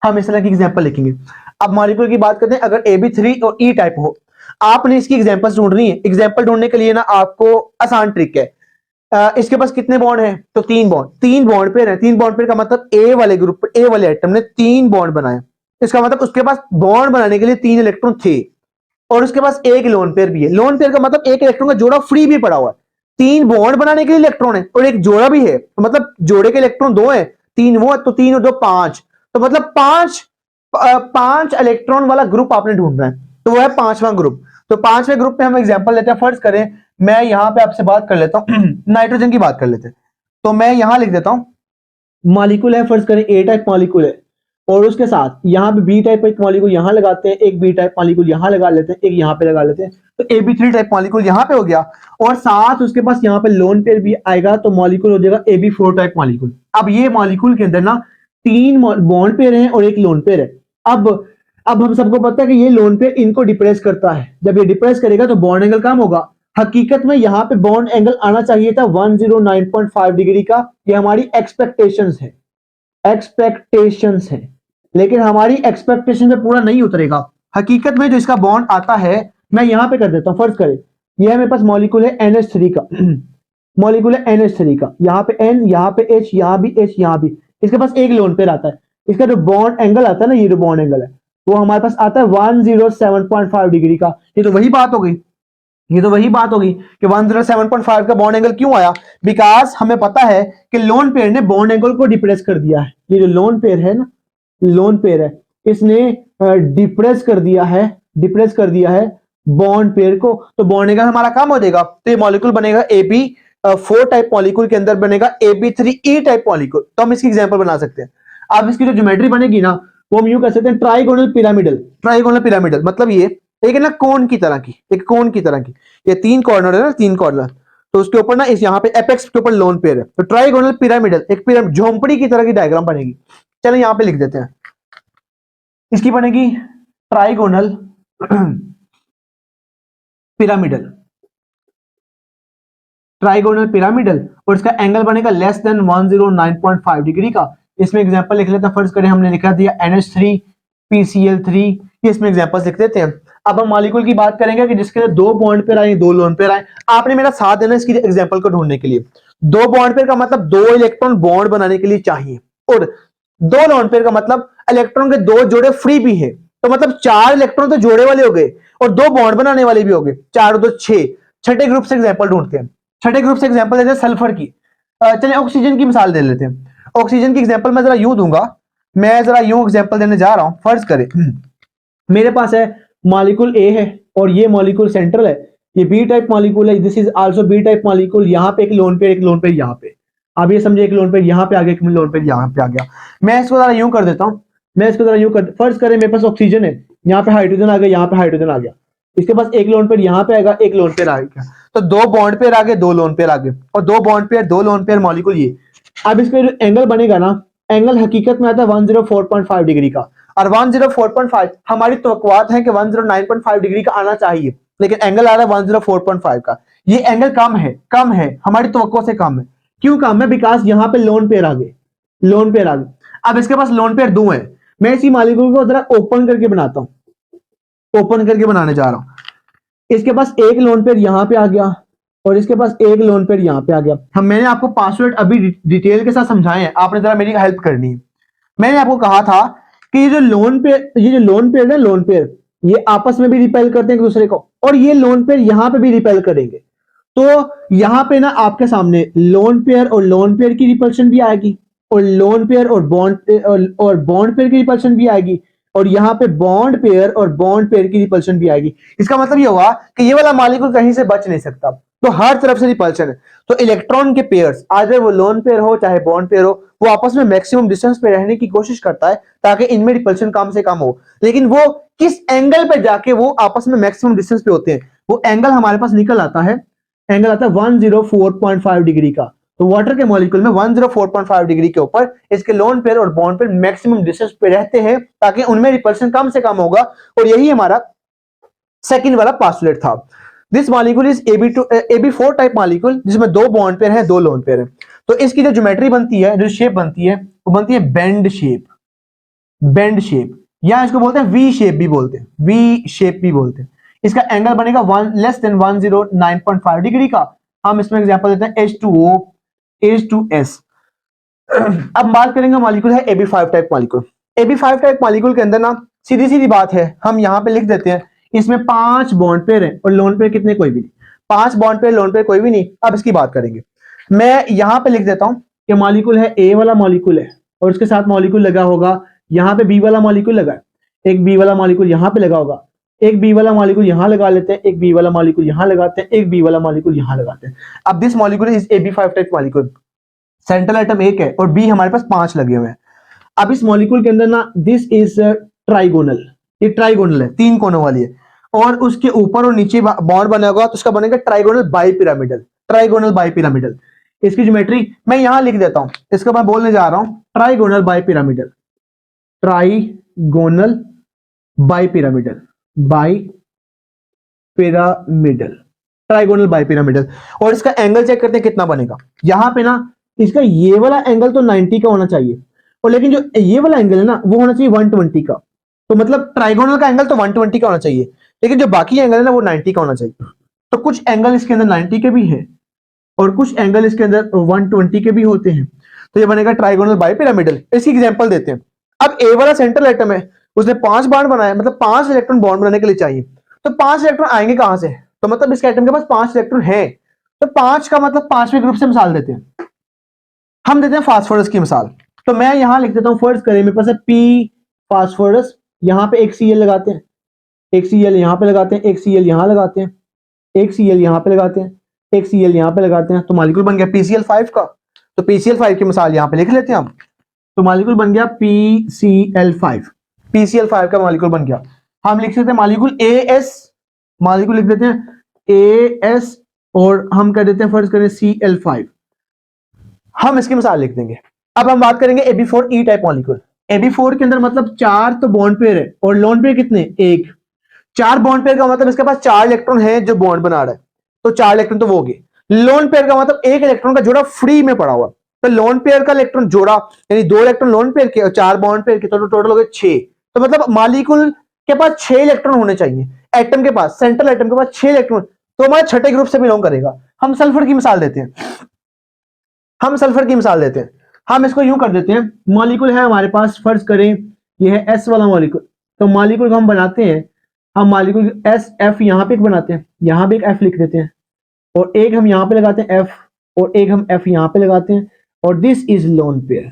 हम इस तरह की एग्जांपल लिखेंगे। अब मॉलिक्यूल की बात करते हैं, अगर AB3 और E टाइप हो, आपने इसकी एग्जांपल्स ढूंढनी है। एग्जांपल ढूंढने के लिए ना आपको आसान ट्रिक है। इसके पास कितने बॉन्ड हैं? तो 3 बॉन्ड, 3 बॉन्ड पेयर है। 3 बॉन्ड पेयर का मतलब ए वाले ग्रुप पर, ए वाले एटम ने 3 बॉन्ड बनाए, इसका मतलब उसके पास बॉन्ड बनाने के लिए 3 इलेक्ट्रॉन थे और उसके पास एक लोन पेयर भी है। लोन पेयर का मतलब एक इलेक्ट्रॉन का जोड़ा फ्री भी पड़ा हुआ है। 3 बॉन्ड बनाने के लिए इलेक्ट्रॉन है और एक जोड़ा भी है, तो मतलब जोड़े के इलेक्ट्रॉन 2 है, 3 वो है, तो 3 और 2 5, तो मतलब 5 इलेक्ट्रॉन वाला ग्रुप आपने ढूंढना है, तो वो है 5वां ग्रुप। तो 5वें ग्रुप में हम एग्जांपल लेते हैं। फर्ज करें मैं यहां पे आपसे बात कर लेता हूं नाइट्रोजन की बात कर लेते हैं। तो मैं यहां लिख देता हूं मॉलिक्यूल है, फर्ज करें ए टाइप मॉलिक्यूल है और उसके साथ यहाँ पे बी टाइप एक मॉलिक्यूल यहाँ लगाते हैं, एक बी टाइप मॉलिक्यूल यहाँ लगा लेते हैं, एक यहाँ पे लगा लेते हैं, तो AB3 टाइप मॉलिक्यूल यहाँ पे हो गया और साथ उसके पास यहाँ पे लोन पेयर भी आएगा, तो मॉलिक्यूल हो जाएगा AB4 टाइप मॉलिक्यूल। अब ये मॉलिक्यूल के अंदर ना 3 बॉन्ड पेयर है और एक लोन पेयर है। अब हम सबको पता है कि ये लोन पेयर इनको डिप्रेस करता है, जब ये डिप्रेस करेगा तो बॉन्ड एंगल कम होगा। हकीकत में यहाँ पे बॉन्ड एंगल आना चाहिए था 109.5 डिग्री का, ये हमारी एक्सपेक्टेशंस है, लेकिन हमारी एक्सपेक्टेशन पे पूरा नहीं उतरेगा। हकीकत में जो इसका बॉन्ड आता है, मैं यहां पे कर देता हूं। फर्ज करें यह मेरे पास मॉलिक्यूल है NH3 का मॉलिक्यूल है NH3 का, यहाँ पे N, यहाँ पे H, यहाँ भी H, यहाँ भी, इसके पास एक लोन पेयर आता है। इसका जो बॉन्ड एंगल आता है ना, ये जो बॉन्ड एंगल है वो हमारे पास आता है 107.5 डिग्री का। ये तो वही बात हो गई कि 107.5 का बॉन्ड एंगल क्यों आया? बिकॉज हमें पता है कि लोन पेयर ने बॉन्ड एंगल को डिप्रेस कर दिया है। ये जो लोन पेयर है ना, लोन पेयर है, इसने डिप्रेस कर दिया है बॉन्ड पेयर को, तो बॉन्ड एंगल हमारा कम हो जाएगा। तो ये मॉलिक्यूल बनेगा AB4 टाइप मॉलिक्यूल के अंदर बनेगा AB3E टाइप मॉलिक्यूल। तो हम इसकी एग्जांपल बना सकते हैं। अब इसकी जो ज्योमेट्री बनेगी ना, वो हम यूं कर सकते हैं ट्राइगोनल पिरामिडल। मतलब ये एक है ना कोन की तरह की, ये 3 कॉर्नर है ना, 3 कॉर्नर, तो उसके ऊपर ना इस यहाँ पे एपेक्स के ऊपर लोन पेयर है, तो ट्राइगोनल पिरामिडल, एक पिरामिड झोंपड़ी की तरह की डायग्राम बनेगी। चलो यहाँ पे लिख देते हैं, इसकी बनेगी ट्राइगोनल पिरामिडल और इसका एंगल बनेगा लेस देन 109.5 डिग्री का। इसमें एग्जांपल लिख लेते हैं। फर्ज करें हमने लिखा दिया NH3 PCl3, इसमें एग्जांपल्स लिख देते हैं। अब हम मॉलिक्यूल की बात करेंगे कि जिसके 2 बॉन्ड पेयर आए, 2 लोन पेयर आए। आपने मेरा साथ देना इसकी एग्जांपल को ढूंढने के लिए। 2 बॉन्ड पेयर का मतलब 2 इलेक्ट्रॉन बॉन्ड बनाने के लिए चाहिए और 2 लोन पेयर का मतलब इलेक्ट्रॉन के 2 जोड़े फ्री भी है, तो मतलब 4 इलेक्ट्रॉन तो जोड़े वाले हो गए और 2 बॉन्ड बनाने वाले भी हो गए, 4 और 2 6। छठे ग्रुप से एग्जांपल ढूंढते हैं। छठे ग्रुप से एग्जांपल देते हैं सल्फर की। चलिए ऑक्सीजन की मिसाल दे लेते हैं। ऑक्सीजन की एग्जांपल मैं जरा यूं दूंगा, मैं जरा यूं एग्जांपल देने जा रहा हूं। फर्ज करें मेरे पास है मॉलिक्यूल ए है और ये मॉलिक्यूल सेंट्रल है, ये बी टाइप मॉलिक्यूल है, this is also be type molecule. यहाँ पे एक लोन पेयर यहाँ पे, अब ये समझे एक लोन पेयर यहाँ पे आ गया, एक लोन पेयर यहाँ पे आ गया। मैं इसको जरा यूं कर देता हूं, फर्ज करें मेरे पास ऑक्सीजन है, यहाँ पे हाइड्रोजन आ गया, यहाँ पे हाइड्रोजन आ गया, इसके पास एक लोन पेयर यहाँ पे आएगा, एक लोन पेयर आ गया, तो 2 बॉन्ड पेयर आ गए, 2 लोन पेयर आ गए और 2 bond pair 2 lone pair molecule ये। अब इसका जो एंगल बनेगा ना, एंगल हकीकत में आता है 104.5 डिग्री का, और 104.5 हमारी तवक्कुआत है कि 109.5 डिग्री का आना चाहिए, लेकिन एंगल आ रहा है 104.5 का। ये एंगल कम है, हमारी तवक्को से कम है। क्यों कम है? बिकॉज यहाँ पे लोन पेयर आ गए। अब इसके पास लोन पेयर 2 है। मैं इसी मॉलिक्यूल को जरा ओपन करके बनाता हूं, ओपन करके बनाने जा रहा हूं। इसके पास एक लोन पेयर यहाँ पे आ गया और इसके पास एक लोन पेयर यहाँ पे आ गया। मैंने आपको पासवर्ड अभी डिटेल के साथ समझाए हैं, आपने जरा मेरी हेल्प करनी है। मैंने आपको कहा था कि ये जो लोन पेयर ये आपस में भी रिपेल करते हैं एक दूसरे को, और ये लोन पेयर यहाँ पे भी रिपेल करेंगे। तो यहाँ पे ना आपके सामने लोन पेयर की रिपल्शन भी आएगी और लोन पेयर और बॉन्ड पेयर की रिपल्शन भी आएगी, और यहाँ पे बॉन्ड पेयर की रिपल्शन भी आएगी। इसका मतलब ये हुआ कि ये वाला मॉलिक्यूल कहीं से बच नहीं सकता, तो हर तरफ से रिपल्शन है। तो इलेक्ट्रॉन के पेयर्स, आदर वो लोन पेयर हो चाहे बॉन्ड पेयर हो, वो आपस में मैक्सिमम डिस्टेंस पे रहने की कोशिश करता है ताकि इनमें रिपल्शन कम से कम हो। लेकिन वो किस एंगल पे जाके वो आपस में मैक्सिमम डिस्टेंस पे होते हैं, वो एंगल हमारे पास निकल आता है, एंगल आता है 104.5 डिग्री का। तो वाटर के मॉलिक्यूल में 104.5 डिग्री के ऊपर इसके लोन पेयर और बॉन्ड पेयर मैक्सिमम डिस्टेंस पे रहते हैं, ताकि उनमें रिपल्शन कम से कम होगा। और यही हमारा सेकंड वाला पास्टुलेट था। This molecule is AB4 type molecule, जिसमें दो बॉन्ड पेयर हैं, दो लोन पेयर हैं। तो इसकी जो ज्योमेट्री बनती है, जो शेप बनती है, वो बनती है बेंड शेप। बेंड शेप, या इसको बोलते हैं वी शेप भी बोलते हैं, वी शेप भी बोलते हैं। इसका एंगल बनेगा लेस देन 109.5 डिग्री का। हम इसमें एग्जांपल देते हैं H2O, H2S। अब बात करेंगे मॉलिक्यूल है AB5 type molecule. AB5 type molecule के अंदर ना सीधी सीधी बात है, हम यहां पे लिख देते हैं, इसमें 5 बॉन्ड पेयर है और लोन पेयर कितने, कोई भी नहीं। 5 बॉन्ड पेयर, लोन पेयर कोई भी नहीं। अब इसकी बात करेंगे, मैं यहां पे लिख देता हूं कि मॉलिक्यूल है A वाला मॉलिक्यूल है, और उसके साथ मॉलिक्यूल लगा होगा, यहाँ पे B वाला मॉलिक्यूल लगा है, एक B वाला मॉलिक्यूल यहाँ पे लगा होगा, एक B वाला मॉलिक्यूल यहाँ लगा लेते हैं, एक B वाला मॉलिक्यूल यहाँ लगाते हैं, एक B वाला मॉलिक्यूल यहाँ लगाते हैं। अब this molecule is AB5 type molecule. Central atom एक है और B हमारे पास 5 लगे हुए हैं। अब इस मॉलिक्यूल के अंदर ना दिस इज ट्राइगोनल, ये ट्राइगोनल है, 3 कोनों वाली है, और उसके ऊपर और नीचे बॉन्ड बना होगा, तो उसका बनेगा ट्राइगोनल बाइपिरामिडल। ट्राइगोनल बाइपिरामिडल, इसकी ज्योमेट्री मैं यहां लिख देता हूं, इसको मैं बोलने जा रहा हूं trigonal bipyramidal. Trigonal bipyramidal, bipyramidal, trigonal bipyramidal. और इसका एंगल चेक करते हैं कितना बनेगा। यहां पे ना इसका ये वाला एंगल तो 90 का होना चाहिए, और लेकिन जो ये वाला एंगल है ना वो होना चाहिए 120 का। तो मतलब ट्राइगोनल का एंगल तो 120 का होना चाहिए, लेकिन जो बाकी एंगल है ना वो 90 का होना चाहिए। तो कुछ एंगल इसके अंदर 90 के भी हैं और कुछ एंगल इसके अंदर 120 के भी होते हैं। तो ये बनेगा ट्राइगोनल बाइपिरामिडल। इसकी एग्जांपल देते हैं। अब ए वाला सेंट्रल एटम है, उसने 5 बॉन्ड बनाया, मतलब 5 इलेक्ट्रॉन बॉन्ड बनाने के लिए चाहिए। तो 5 इलेक्ट्रॉन आएंगे कहां से, तो मतलब इसके एटम के पास 5 इलेक्ट्रॉन है, तो 5 का मतलब 5वें ग्रुप से मिसाल देते हैं। हम देते हैं फास्फोरस की मिसाल। तो मैं यहां लिख देता हूं, फर्स्ट करें मेरे पास है P फास्फोरस, यहां पे एक Cl लगाते हैं, एक Cl यहां पे लगाते हैं, एक Cl यहां लगाते हैं, एक Cl यहां पे लगाते हैं, एक Cl यहां पे लगाते हैं, तो मॉलिक्यूल बन गया PCl5 का। तो PCl5 की मिसाल यहां पे लिख लेते हैं हम। तो मॉलिक्यूल बन गया PCl5, PCl5 का मॉलिक्यूल बन गया। हम लिख सकते हैं मॉलिक्यूल AS, मॉलिक्यूल लिख देते हैं AS, और हम कर देते हैं फर्ज करें Cl5, हम इसकी मिसाल लिख देंगे। अब हम बात करेंगे AB4E टाइप मॉलिक्यूल। AB4 के अंदर मतलब 4 तो बॉन्ड पेयर है और लोन पेयर कितने, 1। 4 बॉन्ड पेयर का मतलब इसके पास 4 इलेक्ट्रॉन है जो बॉन्ड बना रहा है, तो 4 इलेक्ट्रॉन तो वो हो गए। लोन पेयर का मतलब 1 इलेक्ट्रॉन का जोड़ा फ्री में पड़ा हुआ, तो लोन पेयर का इलेक्ट्रॉन जोड़ा यानी 2 इलेक्ट्रॉन लोन पेयर के और 4 बॉन्ड पेयर के, तो टोटल हो गए 6। तो मतलब मॉलिक्यूल के पास 6 इलेक्ट्रॉन होने चाहिए, एटम के पास, सेंट्रल एटम के पास 6 इलेक्ट्रॉन, तो हमारे छठे ग्रुप से बिलोंग करेगा। हम सल्फर की मिसाल देते हैं, हम सल्फर की मिसाल देते हैं। हम इसको यूं कर देते हैं, मॉलिक्यूल है हमारे पास, फर्ज करें ये है S वाला मॉलिक्यूल। तो मॉलिक्यूल हम बनाते हैं, हम मॉलिक्यूल SF यहां पे एक बनाते हैं, यहां भी एक F लिख देते हैं, और एक हम यहां पे लगाते हैं F, और एक हम F यहां पे लगाते हैं, और दिस इज लोन पेयर।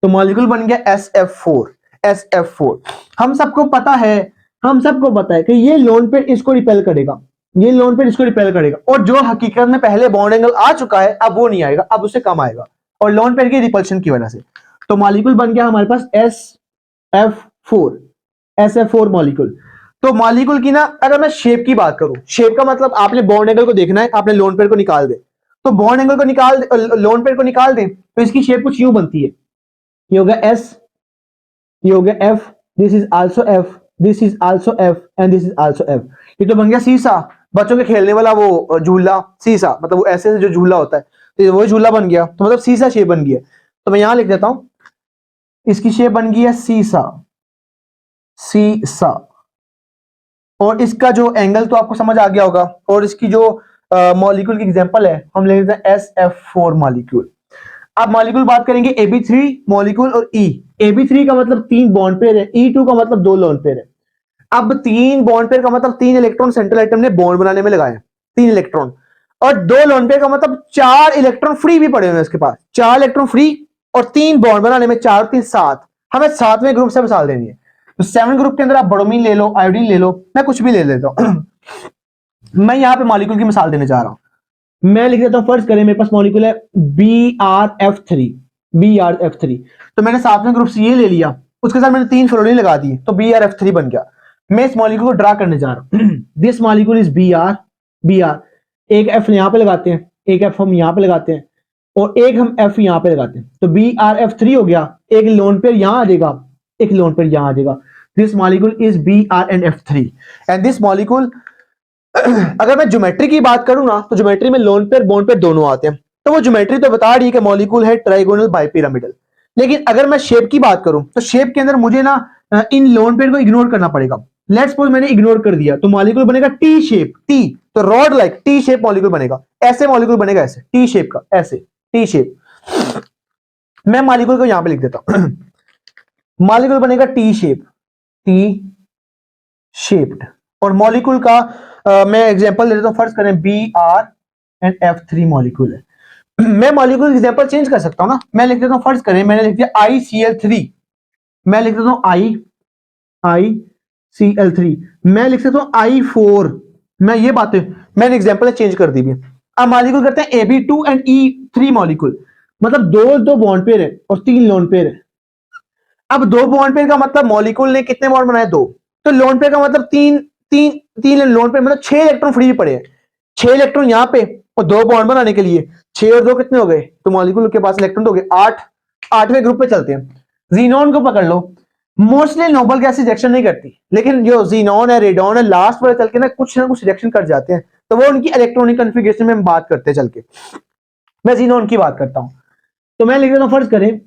तो मॉलिक्यूल बन गया SF4, SF4। हम सबको पता है, हम सबको पता है कि ये लोन पेयर इसको रिपेल करेगा, ये लोन पेयर इसको रिपेल करेगा, और जो हकीकत में पहले बॉन्ड एंगल आ चुका है अब वो नहीं आएगा, अब उससे कम आएगा, और लोन पेयर की रिपल्शन की वजह से। तो मॉलिक्यूल बन गया हमारे पास SF4, SF4 मॉलिक्यूल। तो मॉलिक्यूल की ना अगर मैं शेप की बात करूं, शेप का मतलब आपने बॉन्ड एंगल को देखना है, आपने लोन पेयर को निकाल दे, तो बॉन्ड एंगल को निकाल दे, लोन पेयर को निकाल दे, तो इसकी शेप कुछ यूं बनती है, ये हो गया S, ये हो गया F, this is also F, this is also F, and this is also F। ये तो बन गया सीसा, बच्चों के खेलने वाला वो झूला, सीसा मतलब वो ऐसे जो झूला होता है, तो वो झूला बन गया, तो मतलब सीसा शेप बन गया। तो मैं यहां लिख देता हूं, इसकी शेप बन गई है सीसा, सीसा। और इसका जो एंगल तो आपको समझ आ गया होगा, और इसकी जो मॉलिक्यूल की एग्जांपल है हम ले लेते हैं SF4 मॉलिक्यूल। अब मॉलिक्यूल बात करेंगे AB3 मॉलिक्यूल और E। AB3 का मतलब 3 बॉन्ड पेयर है, E2 का मतलब 2 लोन पेयर है। अब 3 बॉन्ड पेयर का मतलब 3 इलेक्ट्रॉन सेंट्रल एटम ने बॉन्ड बनाने में लगाए, 3 इलेक्ट्रॉन, और 2 लोन पेयर का मतलब 4 इलेक्ट्रॉन फ्री भी पड़े हुए हैं इसके पास, 4 इलेक्ट्रॉन फ्री, और 3 बॉन्ड बनाने में 4 3 7, हमें 7वें ग्रुप से मिसाल देनी है। तो 7 ग्रुप के अंदर आप ब्रोमीन ले लो, आयोडीन ले लो, मैं कुछ भी ले लेता हूं। मैं यहां पे मॉलिक्यूल की मिसाल देने जा रहा हूं। मैं लिख देता हूं, फर्ज करें मेरे पास मॉलिक्यूल है BRF3, BRF3। तो मैंने 7वें ग्रुप से ये ले लिया, उसके साथ मैंने 3 फ्लोरीन लगा दिए, तो BRF3 बन गया। मैं इस मॉलिक्यूल को ड्रा करने जा रहा हूं। This molecule is BR, BR, एक F यहां पे लगाते हैं, एक F हम यहां पे लगाते हैं, और एक हम F यहां पे लगाते हैं, तो BrF3 हो गया, एक लोन पेयर यहां आ जाएगा, एक लोन पेयर यहां आ जाएगा। This molecule is BrNF3 and this molecule अगर मैं ज्योमेट्री की बात करूं ना, तो ज्योमेट्री में लोन पेयर बॉन्ड पेयर दोनों आते हैं, तो वो ज्योमेट्री तो बता रही है कि मॉलिक्यूल है ट्राइगोनल बाइपिरामिडल। लेकिन अगर मैं शेप की बात करूं, तो शेप के अंदर मुझे ना इन लोन पेयर को इग्नोर करना पड़ेगा। लेट्स सपोज मैंने इग्नोर कर दिया, तो मॉलिक्यूल बनेगा टी शेप, टी, तो rod like T shape molecule बनेगा, ऐसे मॉलिक्यूल बनेगा, ऐसे टी शेप का, ऐसे टी शेप। मैं मॉलिक्यूल को यहां पे लिख देता हूं मॉलिक्यूल बनेगा टी शेप, टी शेप्ड। और मॉलिक्यूल का मैं एग्जांपल दे देता हूं, फर्स्ट करें BrNF3 मॉलिक्यूल है। मैं मॉलिक्यूल एग्जांपल चेंज कर सकता हूं ना, मैं लिख देता हूं, फर्स्ट करें मैंने लिख दिया ICl3, मैं लिख देता हूं ICl3, मैं लिख सकता हूं I4, मैं ये बातें मैंने एग्जांपल चेंज कर दी भी। अब मॉलिक्यूल करते हैं AB2 एंड E3 मॉलिक्यूल, मतलब दो बॉन्ड पेयर है और 3 लोन पेयर है। अब 2 बॉन्ड पेयर का मतलब मॉलिक्यूल ने कितने बॉन्ड बनाए, 2, तो लोन पेयर का मतलब तीन लोन पेयर, मतलब 6 इलेक्ट्रॉन फ्री पड़े हैं, 6 इलेक्ट्रॉन यहां पे, और 2 बॉन्ड बनाने के लिए 6 और 2 कितने हो गए, तो मॉलिक्यूल के पास इलेक्ट्रॉन हो गए 8, 8वें ग्रुप पे चलते हैं। जीनॉन को पकड़ लो, मोस्टली नोबल गैसेस रिएक्शन नहीं करती, लेकिन जो जीनॉन है, रेडॉन है, लास्ट पर चल के ना कुछ रिएक्शन कर जाते हैं, तो वो उनकी इलेक्ट्रॉनिक कॉन्फ़िगरेशन में हम बात करते हैं चल के। मैं जीनॉन की बात करता हूं, तो मैं लिख देता हूं, फर्ज करें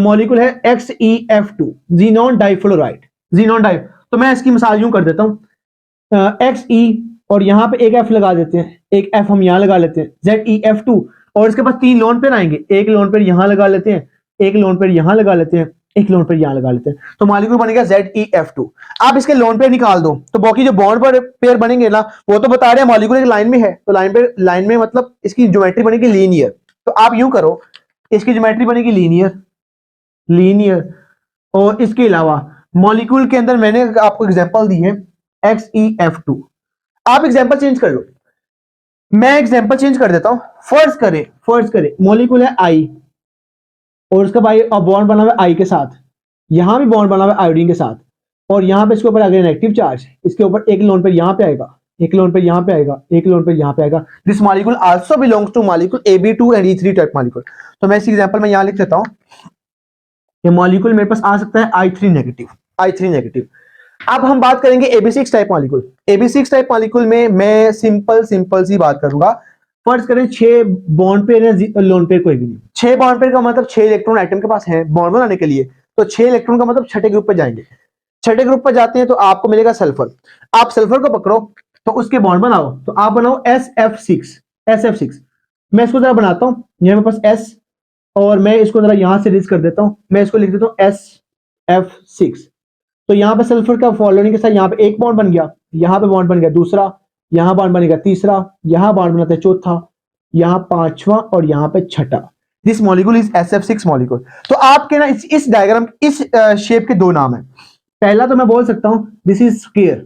मॉलिक्यूल है XeF2, xenon difluoride, xenon die, तो मैं इसकी मिसाल यूं कर देता हूं, Xe और यहां पे एक F लगा देते हैं, एक F हम यहां लगा लेते हैं, ZeF2, और इसके पास 3 लोन पेयर आएंगे, एक लोन पेयर यहां लगा लेते हैं, एक लोन पेयर यहां लगा लेते हैं, एक लोन पेयर यहां लगा लेते हैं, तो मॉलिक्यूल बनेगा ZeF2। आप इसके लोन पेयर निकाल दो, तो बाकी जो बॉन्ड पर पेयर बनेंगे ना, वो तो बता रहे हैं मॉलिक्यूल एक लाइन में है, तो लाइन में मतलब इसकी ज्योमेट्री बनेगी लीनियर। तो आप यूं करो, इसकी ज्योमेट्री बनेगी लीनियर, लीनियर, और इसके अलावा मॉलिक्यूल के अंदर मैंने आपको एग्जांपल दी है XeF2। आप एग्जांपल चेंज कर लो, मैं एग्जांपल चेंज कर देता हूं, फर्ज करें मॉलिक्यूल है I, और उसका भाई बॉन्ड बना हुआ है I के साथ, यहां भी बॉन्ड बना हुआ है आयोडीन के साथ, और यहां पे इसके ऊपर आ गया नेगेटिव चार्ज, इसके ऊपर एक लोन पेयर यहां पे आएगा, एक लोन पेयर यहां पे आएगा, एक लोन पेयर यहां पे आएगा। This molecule also belongs two molecule AB2 and E3 type molecule. तो मैं इस एग्जांपल में यहां लिख देता हूं, ये मॉलिक्यूल मेरे पास आ सकता है I3 नेगेटिव, I3 नेगेटिव। अब हम बात करेंगे AB6 type molecule. AB6 type molecule में मैं सिंपल सी बात करूंगा, फर्ज करें 6 बॉन्ड पेयर है, लोन पेयर कोई भी नहीं, 6 बॉन्ड पेयर का मतलब 6 इलेक्ट्रॉन एटम के पास है बॉन्ड बनाने के लिए, तो 6 इलेक्ट्रॉन का मतलब छठे ग्रुप पे जाएंगे, छठे ग्रुप पर जाते हैं तो आपको मिलेगा सल्फर। आप सल्फर को पकड़ो तो उसके बॉन्ड बनाओ, तो आप बनाओ SF6। मैं इसको जरा बनाता हूं, यहां मेरे पास S, और मैं इसको जरा यहां से रिलीज कर देता हूं, मैं इसको लिख देता हूं SF6। तो यहां पे सल्फर का फॉलोइंग के साथ यहां पे एक बॉन्ड बन गया, यहां पे बॉन्ड बन गया दूसरा, यहां बॉन्ड बनेगा तीसरा, यहां बॉन्ड बनाता है चौथा, यहां पांचवा, और यहां पे छठा। This molecule is SF6 molecule. तो आपके ना इस डायग्राम, इस शेप के 2 नाम है। पहला तो मैं बोल सकता हूं दिस इज स्क्वायर,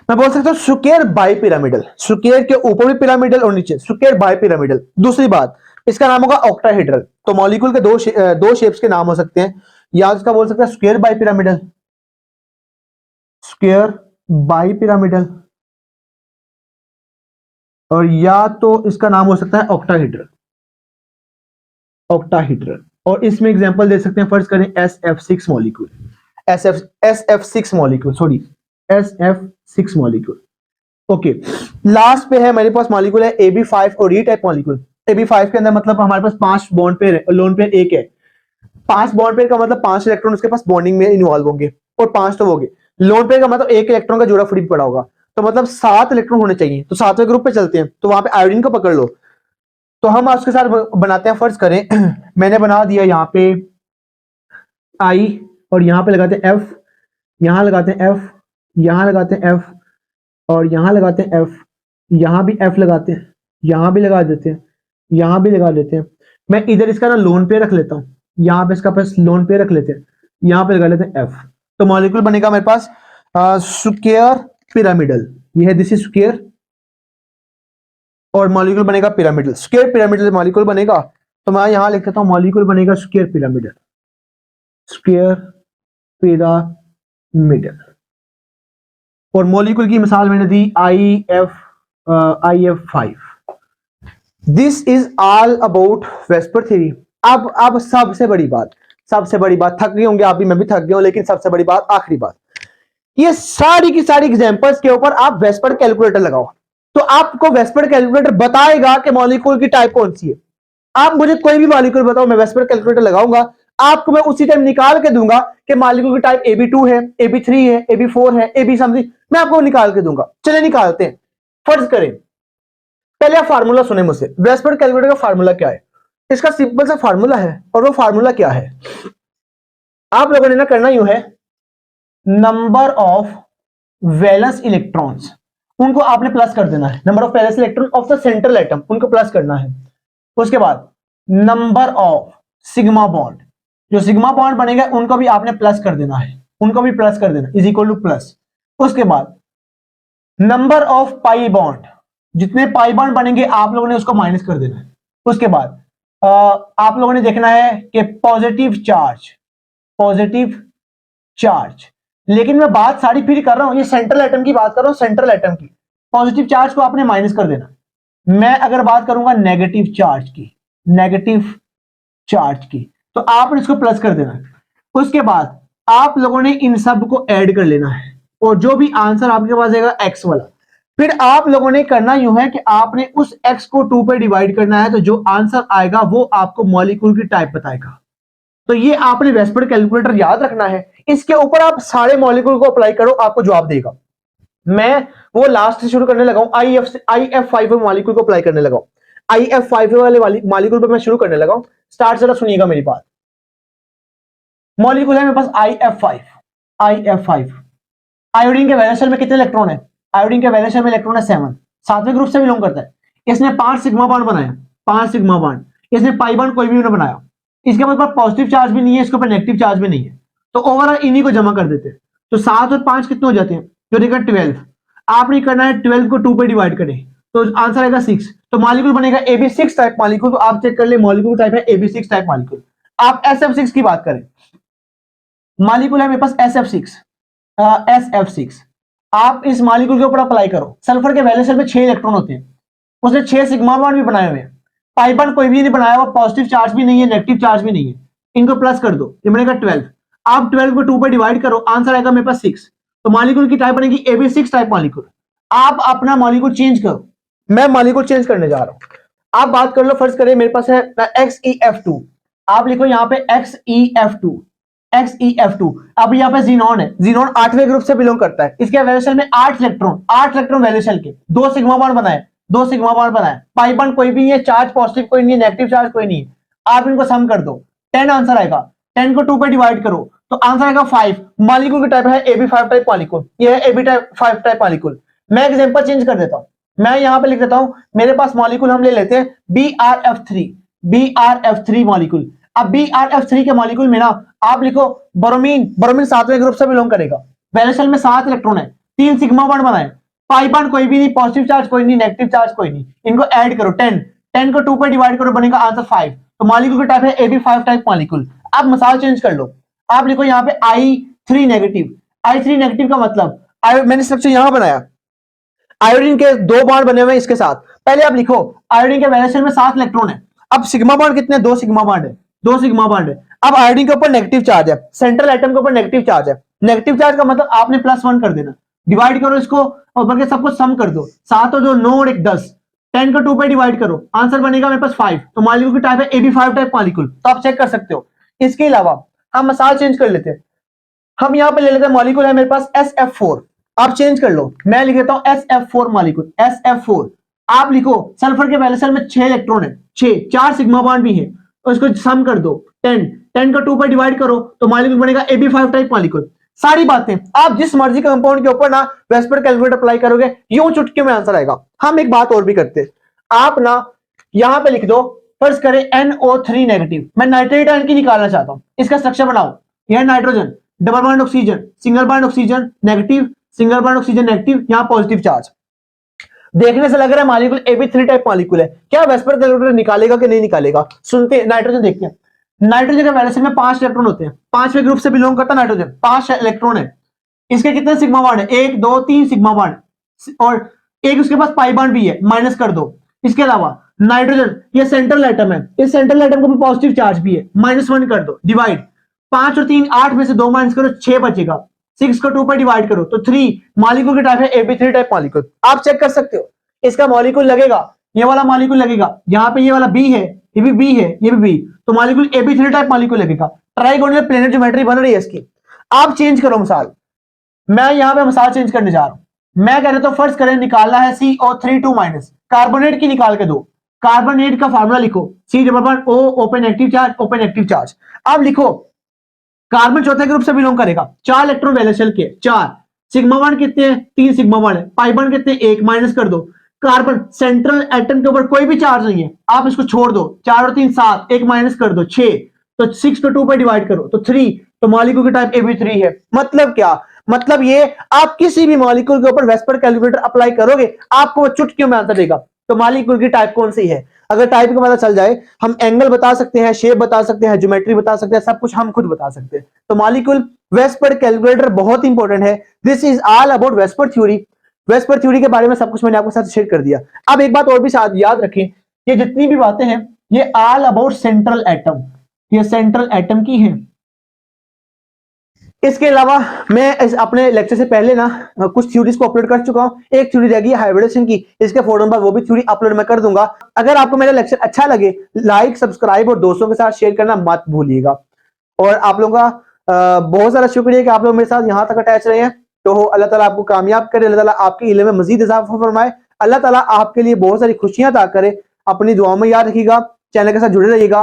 मैं बोल सकता हूं स्क्वायर बाइपिरामिडल, स्क्वायर के ऊपर भी पिरामिडल और नीचे, स्क्वायर बाइपिरामिडल। दूसरी बात, इसका नाम होगा ऑक्टाहेड्रल। तो मॉलिक्यूल के दो शेप्स के नाम हो सकते हैं, या इसका बोल सकते हैं स्क्वायर बाइपिरामिडल, स्क्वायर बाइपिरामिडल, और या तो इसका नाम हो सकता है ऑक्टाहेड्रल, ऑक्टाहेड्रल। और इसमें एग्जांपल दे सकते हैं, फर्स्ट करें SF6 molecule, SF6 molecule, sorry SF6 molecule. Okay, last पे है मेरे पास मॉलिक्यूल है AB5 और E टाइप मॉलिक्यूल। AB5 के अंदर मतलब हमारे पास 5 बॉन्ड पेयर है और लोन पेयर एक है। 5 बॉन्ड पेयर का मतलब 5 इलेक्ट्रॉन उसके पास बॉन्डिंग में इन्वॉल्व होंगे, और 5 तो होंगे। लोन पेयर का मतलब एक इलेक्ट्रॉन का जोड़ा फ्री पड़ा होगा, तो मतलब 7 इलेक्ट्रॉन होने चाहिए। तो 7वें ग्रुप पे चलते हैं, तो वहां पे आयोडीन को पकड़ लो, तो हम उसके साथ बनाते हैं, फर्ज करें मैंने बना दिया यहाँ पे I, और यहाँ पे लगाते हैं F, यहाँ लगाते हैं F, यहाँ लगाते हैं F, और यहाँ लगाते हैं F, यहाँ भी F लगाते हैं, यहाँ भी लगा देते हैं, यहाँ भी लगा देते हैं। मैं इधर इसका ना लोन पेयर रख लेता हूँ, यहाँ पे इसका पास लोन पेयर रख लेते हैं, यहाँ पे लगा लेते हैं F। तो मॉलिक्यूल बनेगा मेरे पास स्क्वायर पिरामिडल, ये है दिस इज स्क्वायर, और मॉलिक्यूल बनेगा पिरामिडल, स्क्वायर पिरामिडल मॉलिक्यूल बनेगा। तो मैं यहां लिख देता हूं मॉलिक्यूल बनेगा स्क्वायर पिरामिडल, स्क्वायर पिरामिडल। और मॉलिक्यूल की मिसाल मैंने दी IF5। This is all about VSEPR theory. अब सबसे बड़ी बात, थक गए होंगे आप भी, मैं भी थक गया हूं, लेकिन सबसे बड़ी बात, आखिरी बात, ये सारी की सारी एग्जांपल्स के ऊपर आप वेस्पर कैलकुलेटर लगाओ, तो आपको वेस्पर कैलकुलेटर बताएगा कि मॉलिक्यूल की टाइप कौन सी है। आप मुझे कोई भी मॉलिक्यूल बताओ, मैं वेस्पर कैलकुलेटर लगाऊंगा, आपको मैं उसी टाइम निकाल के दूंगा कि मॉलिक्यूल की टाइप AB2 है, AB3 है, AB4 है, AB समथिंग, मैं आपको निकाल के दूंगा। चले निकालते हैं। फर्ज करें, पहले आप फार्मूला सुने मुझसे, वेस्पर कैलकुलेटर का फार्मूला क्या है। इसका सिंपल सा फार्मूला है, और वो फार्मूला क्या है, आप लोगों ने ना करना यूं है, नंबर ऑफ वैलेंस इलेक्ट्रॉन्स, उनको आपने प्लस कर देना है, number of valence electron of the central atom, उनको प्लस करना है। उसके बाद नंबर ऑफ सिग्मा बॉन्ड, जो सिग्मा बॉन्ड बनेगा उनको भी आपने प्लस कर देना है, उनको भी प्लस कर देना, इज इक्वल टू प्लस। उसके बाद नंबर ऑफ पाई बॉन्ड, जितने पाई बॉन्ड बनेंगे आप लोगों ने उसको माइनस कर देना है। उसके बाद आप लोगों ने देखना है कि पॉजिटिव चार्ज, लेकिन मैं बात सारी फिर कर रहा हूं, ये सेंट्रल एटम की बात कर रहा हूं, सेंट्रल एटम की। पॉजिटिव चार्ज को आपने माइनस कर देना। मैं अगर बात करूंगा नेगेटिव चार्ज की, तो आपने इसको प्लस कर देना। उसके बाद आप लोगों ने इन सब को ऐड कर लेना है, और जो भी आंसर आपके पास आएगा एक्स वाला, फिर आप लोगों ने करना यूं है कि आपने उस एक्स को 2 पे डिवाइड करना है, तो जो आंसर आएगा वो आपको मॉलिक्यूल की टाइप बताएगा। तो ये आपने वेस्पर कैलकुलेटर याद रखना है, इसके ऊपर आप सारे मॉलिक्यूल को अप्लाई करो, आपको जवाब देगा। मैं वो लास्ट से शुरू करने लगा हूं, IF5 मॉलिक्यूल को अप्लाई करने लगा हूं, IF5 वाले मॉलिक्यूल पर मैं शुरू करने लगा हूं। स्टार्ट जरा सुनिएगा मेरी बात। मॉलिक्यूल है मेरे पास IF5। आयोडीन के वैलेंस शेल में कितने इलेक्ट्रॉन है, आयोडीन के वैलेंस शेल में इलेक्ट्रॉन है 7, सातवें ग्रुप से बिलोंग करता है। इसने 5 सिग्मा बॉन्ड बनाया, 5 सिग्मा बॉन्ड, इसने पाई बॉन्ड कोई भी नहीं बनाया, इसके पास पॉजिटिव चार्ज भी नहीं है, इसके ऊपर नेगेटिव चार्ज भी नहीं है, तो ओवरऑल इन्हीं को जमा कर देते हैं। तो 7 और 5 कितने हो जाते हैं, जो देगा 12। आपने करना है 12 को 2 पे डिवाइड करें, तो आंसर आएगा 6, तो मॉलिक्यूल बनेगा AB6 टाइप मॉलिक्यूल। आप चेक कर ले, मॉलिक्यूल टाइप है AB6 टाइप मॉलिक्यूल। आप SF6 की बात करें, मॉलिक्यूल है मेरे पास SF6। आप इस मॉलिक्यूल के ऊपर अप्लाई करो, सल्फर के वैलेंस शेल में 6 इलेक्ट्रॉन होते हैं, उसने 6 सिग्मा बॉन्ड भी बनाए हुए हैं, पाई बॉन्ड कोई भी नहीं बनाया हुआ, पॉजिटिव चार्ज भी नहीं है, नेगेटिव चार्ज भी नहीं है, इनको प्लस कर दो, ये बनेगा 12। आप 12 को 2 पे डिवाइड करो, आंसर आएगा मेरे पास 6, तो मॉलिक्यूल की टाइप बनेगी AB6 टाइप मॉलिक्यूल। आप अपना मॉलिक्यूल चेंज करो, मैं मॉलिक्यूल चेंज करने जा रहा हूं। आप बात कर लो, फर्ज करें मेरे पास है XeF2, आप लिखो यहाँ पे XeF2। अब यहाँ पे जीनॉन है, जीनॉन 8वें ग्रुप से बिलोंग करता है, इसके वैलेंस शेल में 8 इलेक्ट्रॉन वैलेंस शेल के, 2 सिग्मा बॉन्ड बनाए, 2 सिग्मा बॉन्ड बनाए, पाई बॉन्ड कोई भी नहीं है, चार्ज पॉजिटिव कोई नहीं है, नेगेटिव चार्ज कोई नहीं है। आप इनको सम कर दो, 10 आंसर आएगा, 10 को 2 पे डिवाइड करो, तो आंसर आएगा 5। मॉलिक्यूल की टाइप है AB5 टाइप मॉलिक्यूल, ये है AB5 टाइप मॉलिक्यूल। मैं एग्जांपल चेंज कर देता हूं, मैं यहां पे लिख देता हूं, मेरे पास मॉलिक्यूल हम ले लेते हैं BRF3 मॉलिक्यूल। अब BRF3 के मॉलिक्यूल में ना आप लिखो ब्रोमीन 7वें ग्रुप से बिलोंग करेगा, वैलेंस शेल में 7 इलेक्ट्रॉन है, 3 सिग्मा बॉन्ड बनाए, पाई बॉन्ड कोई भी नहीं, पॉजिटिव चार्ज कोई नहीं, नेगेटिव चार्ज कोई नहीं, इनको ऐड करो 10 को 2 पे डिवाइड करो, बनेगा आंसर 5। तो मॉलिक्यूल की टाइप है AB5 टाइप मॉलिक्यूल। अब मिसाल चेंज कर लो, आप लिखो यहाँ पे I3 नेगेटिव का मतलब, मैंने स्ट्रक्चर यहां बनाया, आयोडीन के 2 बॉन्ड बने हुए हैं इसके साथ। पहले आप लिखो आयोडीन के वैलेंस शेल में 7 इलेक्ट्रॉन है, अब सिग्मा बॉन्ड कितने, 2 सिग्मा बॉन्ड है, 2 सिग्मा बॉन्ड है। अब आयोडीन के ऊपर नेगेटिव चार्ज है, सेंट्रल एटम के ऊपर नेगेटिव चार्ज है, नेगेटिव चार्ज का मतलब आपने +1 कर देना, डिवाइड करो इसको और बल्कि सबको सम कर दो, 7 और 2 9 और 1 10, 10 को 2 पे डिवाइड करो, आंसर बनेगा मेरे पास 5। तो मॉलिक्यूल की टाइप है AB5 टाइप मॉलिक्यूल, तो आप चेक कर सकते हो। इसके अलावा हम मिसाल चेंज कर लेते हैं, हम यहां पे ले लेते हैं मॉलिक्यूल है मेरे पास SF4, आप चेंज कर लो, मैं लिख देता हूं SF4 मॉलिक्यूल, SF4। आप लिखो सल्फर के वैलेंस शेल में 6 इलेक्ट्रॉन है, 4 सिग्मा बॉन्ड भी है, तो इसको सम कर दो, 10 को 2 पे डिवाइड करो, तो मॉलिक्यूल बनेगा AB5 टाइप मॉलिक्यूल। सारी बातें आप जिस मर्जी कंपाउंड के ऊपर ना वेस्पर कैलकुलेटर अप्लाई करोगे, यूं चुटकी में आंसर आएगा। हम एक बात और भी करते हैं, आप ना यहां पे लिख दो, फर्ज करें NO3 नेगेटिव, मैं नाइट्रेट आयन की निकालना चाहता हूं, इसका स्ट्रक्चर बनाओ, यह nitrogen, double bond oxygen, single bond oxygen negative, single bond oxygen negative, यहां पॉजिटिव चार्ज। देखने से लग रहा है मॉलिक्यूल AB3 टाइप मॉलिक्यूल है, क्या वेस्पर कैलकुलेटर निकालेगा कि नहीं निकालेगा? सुनते हैं, नाइट्रोजन देखते हैं। नाइट्रोजन के वैलेंस शेल में 5 इलेक्ट्रॉन होते हैं, 5वें ग्रुप से बिलोंग करता है नाइट्रोजन, 5 इलेक्ट्रॉन है, इसके कितने सिग्मा बॉन्ड है, 1 2 3 सिग्मा बॉन्ड, और एक उसके पास पाई बॉन्ड भी है, माइनस कर दो। इसके अलावा नाइट्रोजन ये सेंट्रल एटम है, इस सेंट्रल एटम को पॉजिटिव चार्ज भी है, -1 कर दो, डिवाइड 5 और 3 8 में से 2 माइनस करो 6 बचेगा, 6 को 2 पर डिवाइड करो तो 3 मॉलिक्यूल की टाइप है AB3 टाइप मॉलिक्यूल। आप चेक कर सकते हो इसका मॉलिक्यूल लगेगा, ये वाला मॉलिक्यूल लगेगा, यहाँ पे ये वाला B है, ये भी B है, ये भी B, तो मॉलिक्यूल AB3 टाइप मॉलिक्यूल लगेगा। ट्राइगोनल प्लेनर ज्योमेट्री बन रही है इसकी। आप चेंज करो मिसाल, मैं यहाँ पे मिसाल चेंज करने जा रहा हूं। मैं कह रहा तो फर्स्ट करें निकालना है CO3 माइनस, कार्बोनेट की निकाल के दो, कार्बोनेट का फॉर्मूला लिखो C=O open active charge open active charge. अब लिखो कार्बन चौथे ग्रुप से बिलोंग करेगा, 4 इलेक्ट्रॉन वैलेंस शेल के 4, सिग्मा 1 कितने हैं 3 सिग्मा 1 है, पाई बॉन्ड कितने 1 माइनस कर दो, कार्बन सेंट्रल एटम के ऊपर कोई भी चार्ज नहीं है, आप इसको छोड़ दो, 4 और 3 7, 1 माइनस कर दो 6, तो 6 को 2 पे डिवाइड करो तो 3, तो मॉलिक्यूल की टाइप AB3 है। मतलब क्या, मतलब ये आप किसी भी मॉलिक्यूल के ऊपर वेस्पर कैलकुलेटर अप्लाई करोगे आपको वो चुटकियों में आंसर देगा। तो मॉलिक्यूल की टाइप कौन सी है, अगर टाइप का पता चल जाए हम एंगल बता सकते हैं, शेप बता सकते हैं, ज्योमेट्री बता सकते हैं, सब कुछ हम खुद बता सकते हैं। तो मॉलिक्यूल वेस्पर कैलकुलेटर बहुत इंपॉर्टेंट है। This is all about VSEPR theory. VSEPR theory के बारे में सब कुछ मैंने आपके साथ शेयर कर दिया। अब एक बात और भी साथ याद रखें, ये जितनी भी बातें हैं ये ऑल अबाउट सेंट्रल एटम, ये सेंट्रल एटम की है। इसके अलावा मैं अपने लेक्चर से पहले ना कुछ थ्योरीज को अपलोड कर चुका हूं। एक थ्योरी रहेगी हाइब्रिडेशन की, इसके फौरन बाद वो भी थ्योरी अपलोड मैं कर दूंगा। अगर आपको मेरा लेक्चर अच्छा लगे लाइक सब्सक्राइब और दोस्तों के साथ शेयर करना मत भूलिएगा। और आप लोगों का बहुत सारा शुक्रिया कि आप लोग मेरे साथ यहाँ तक अटैच रहे हैं। तो अल्लाह ताला आपको कामयाब करे, अल्लाह ताला आपके इल्म में मजीद इजाफा फरमाए, अल्लाह ताला आपके लिए बहुत सारी खुशियां अता करे। अपनी दुआओं में याद रखिएगा, चैनल के साथ जुड़े रहिएगा।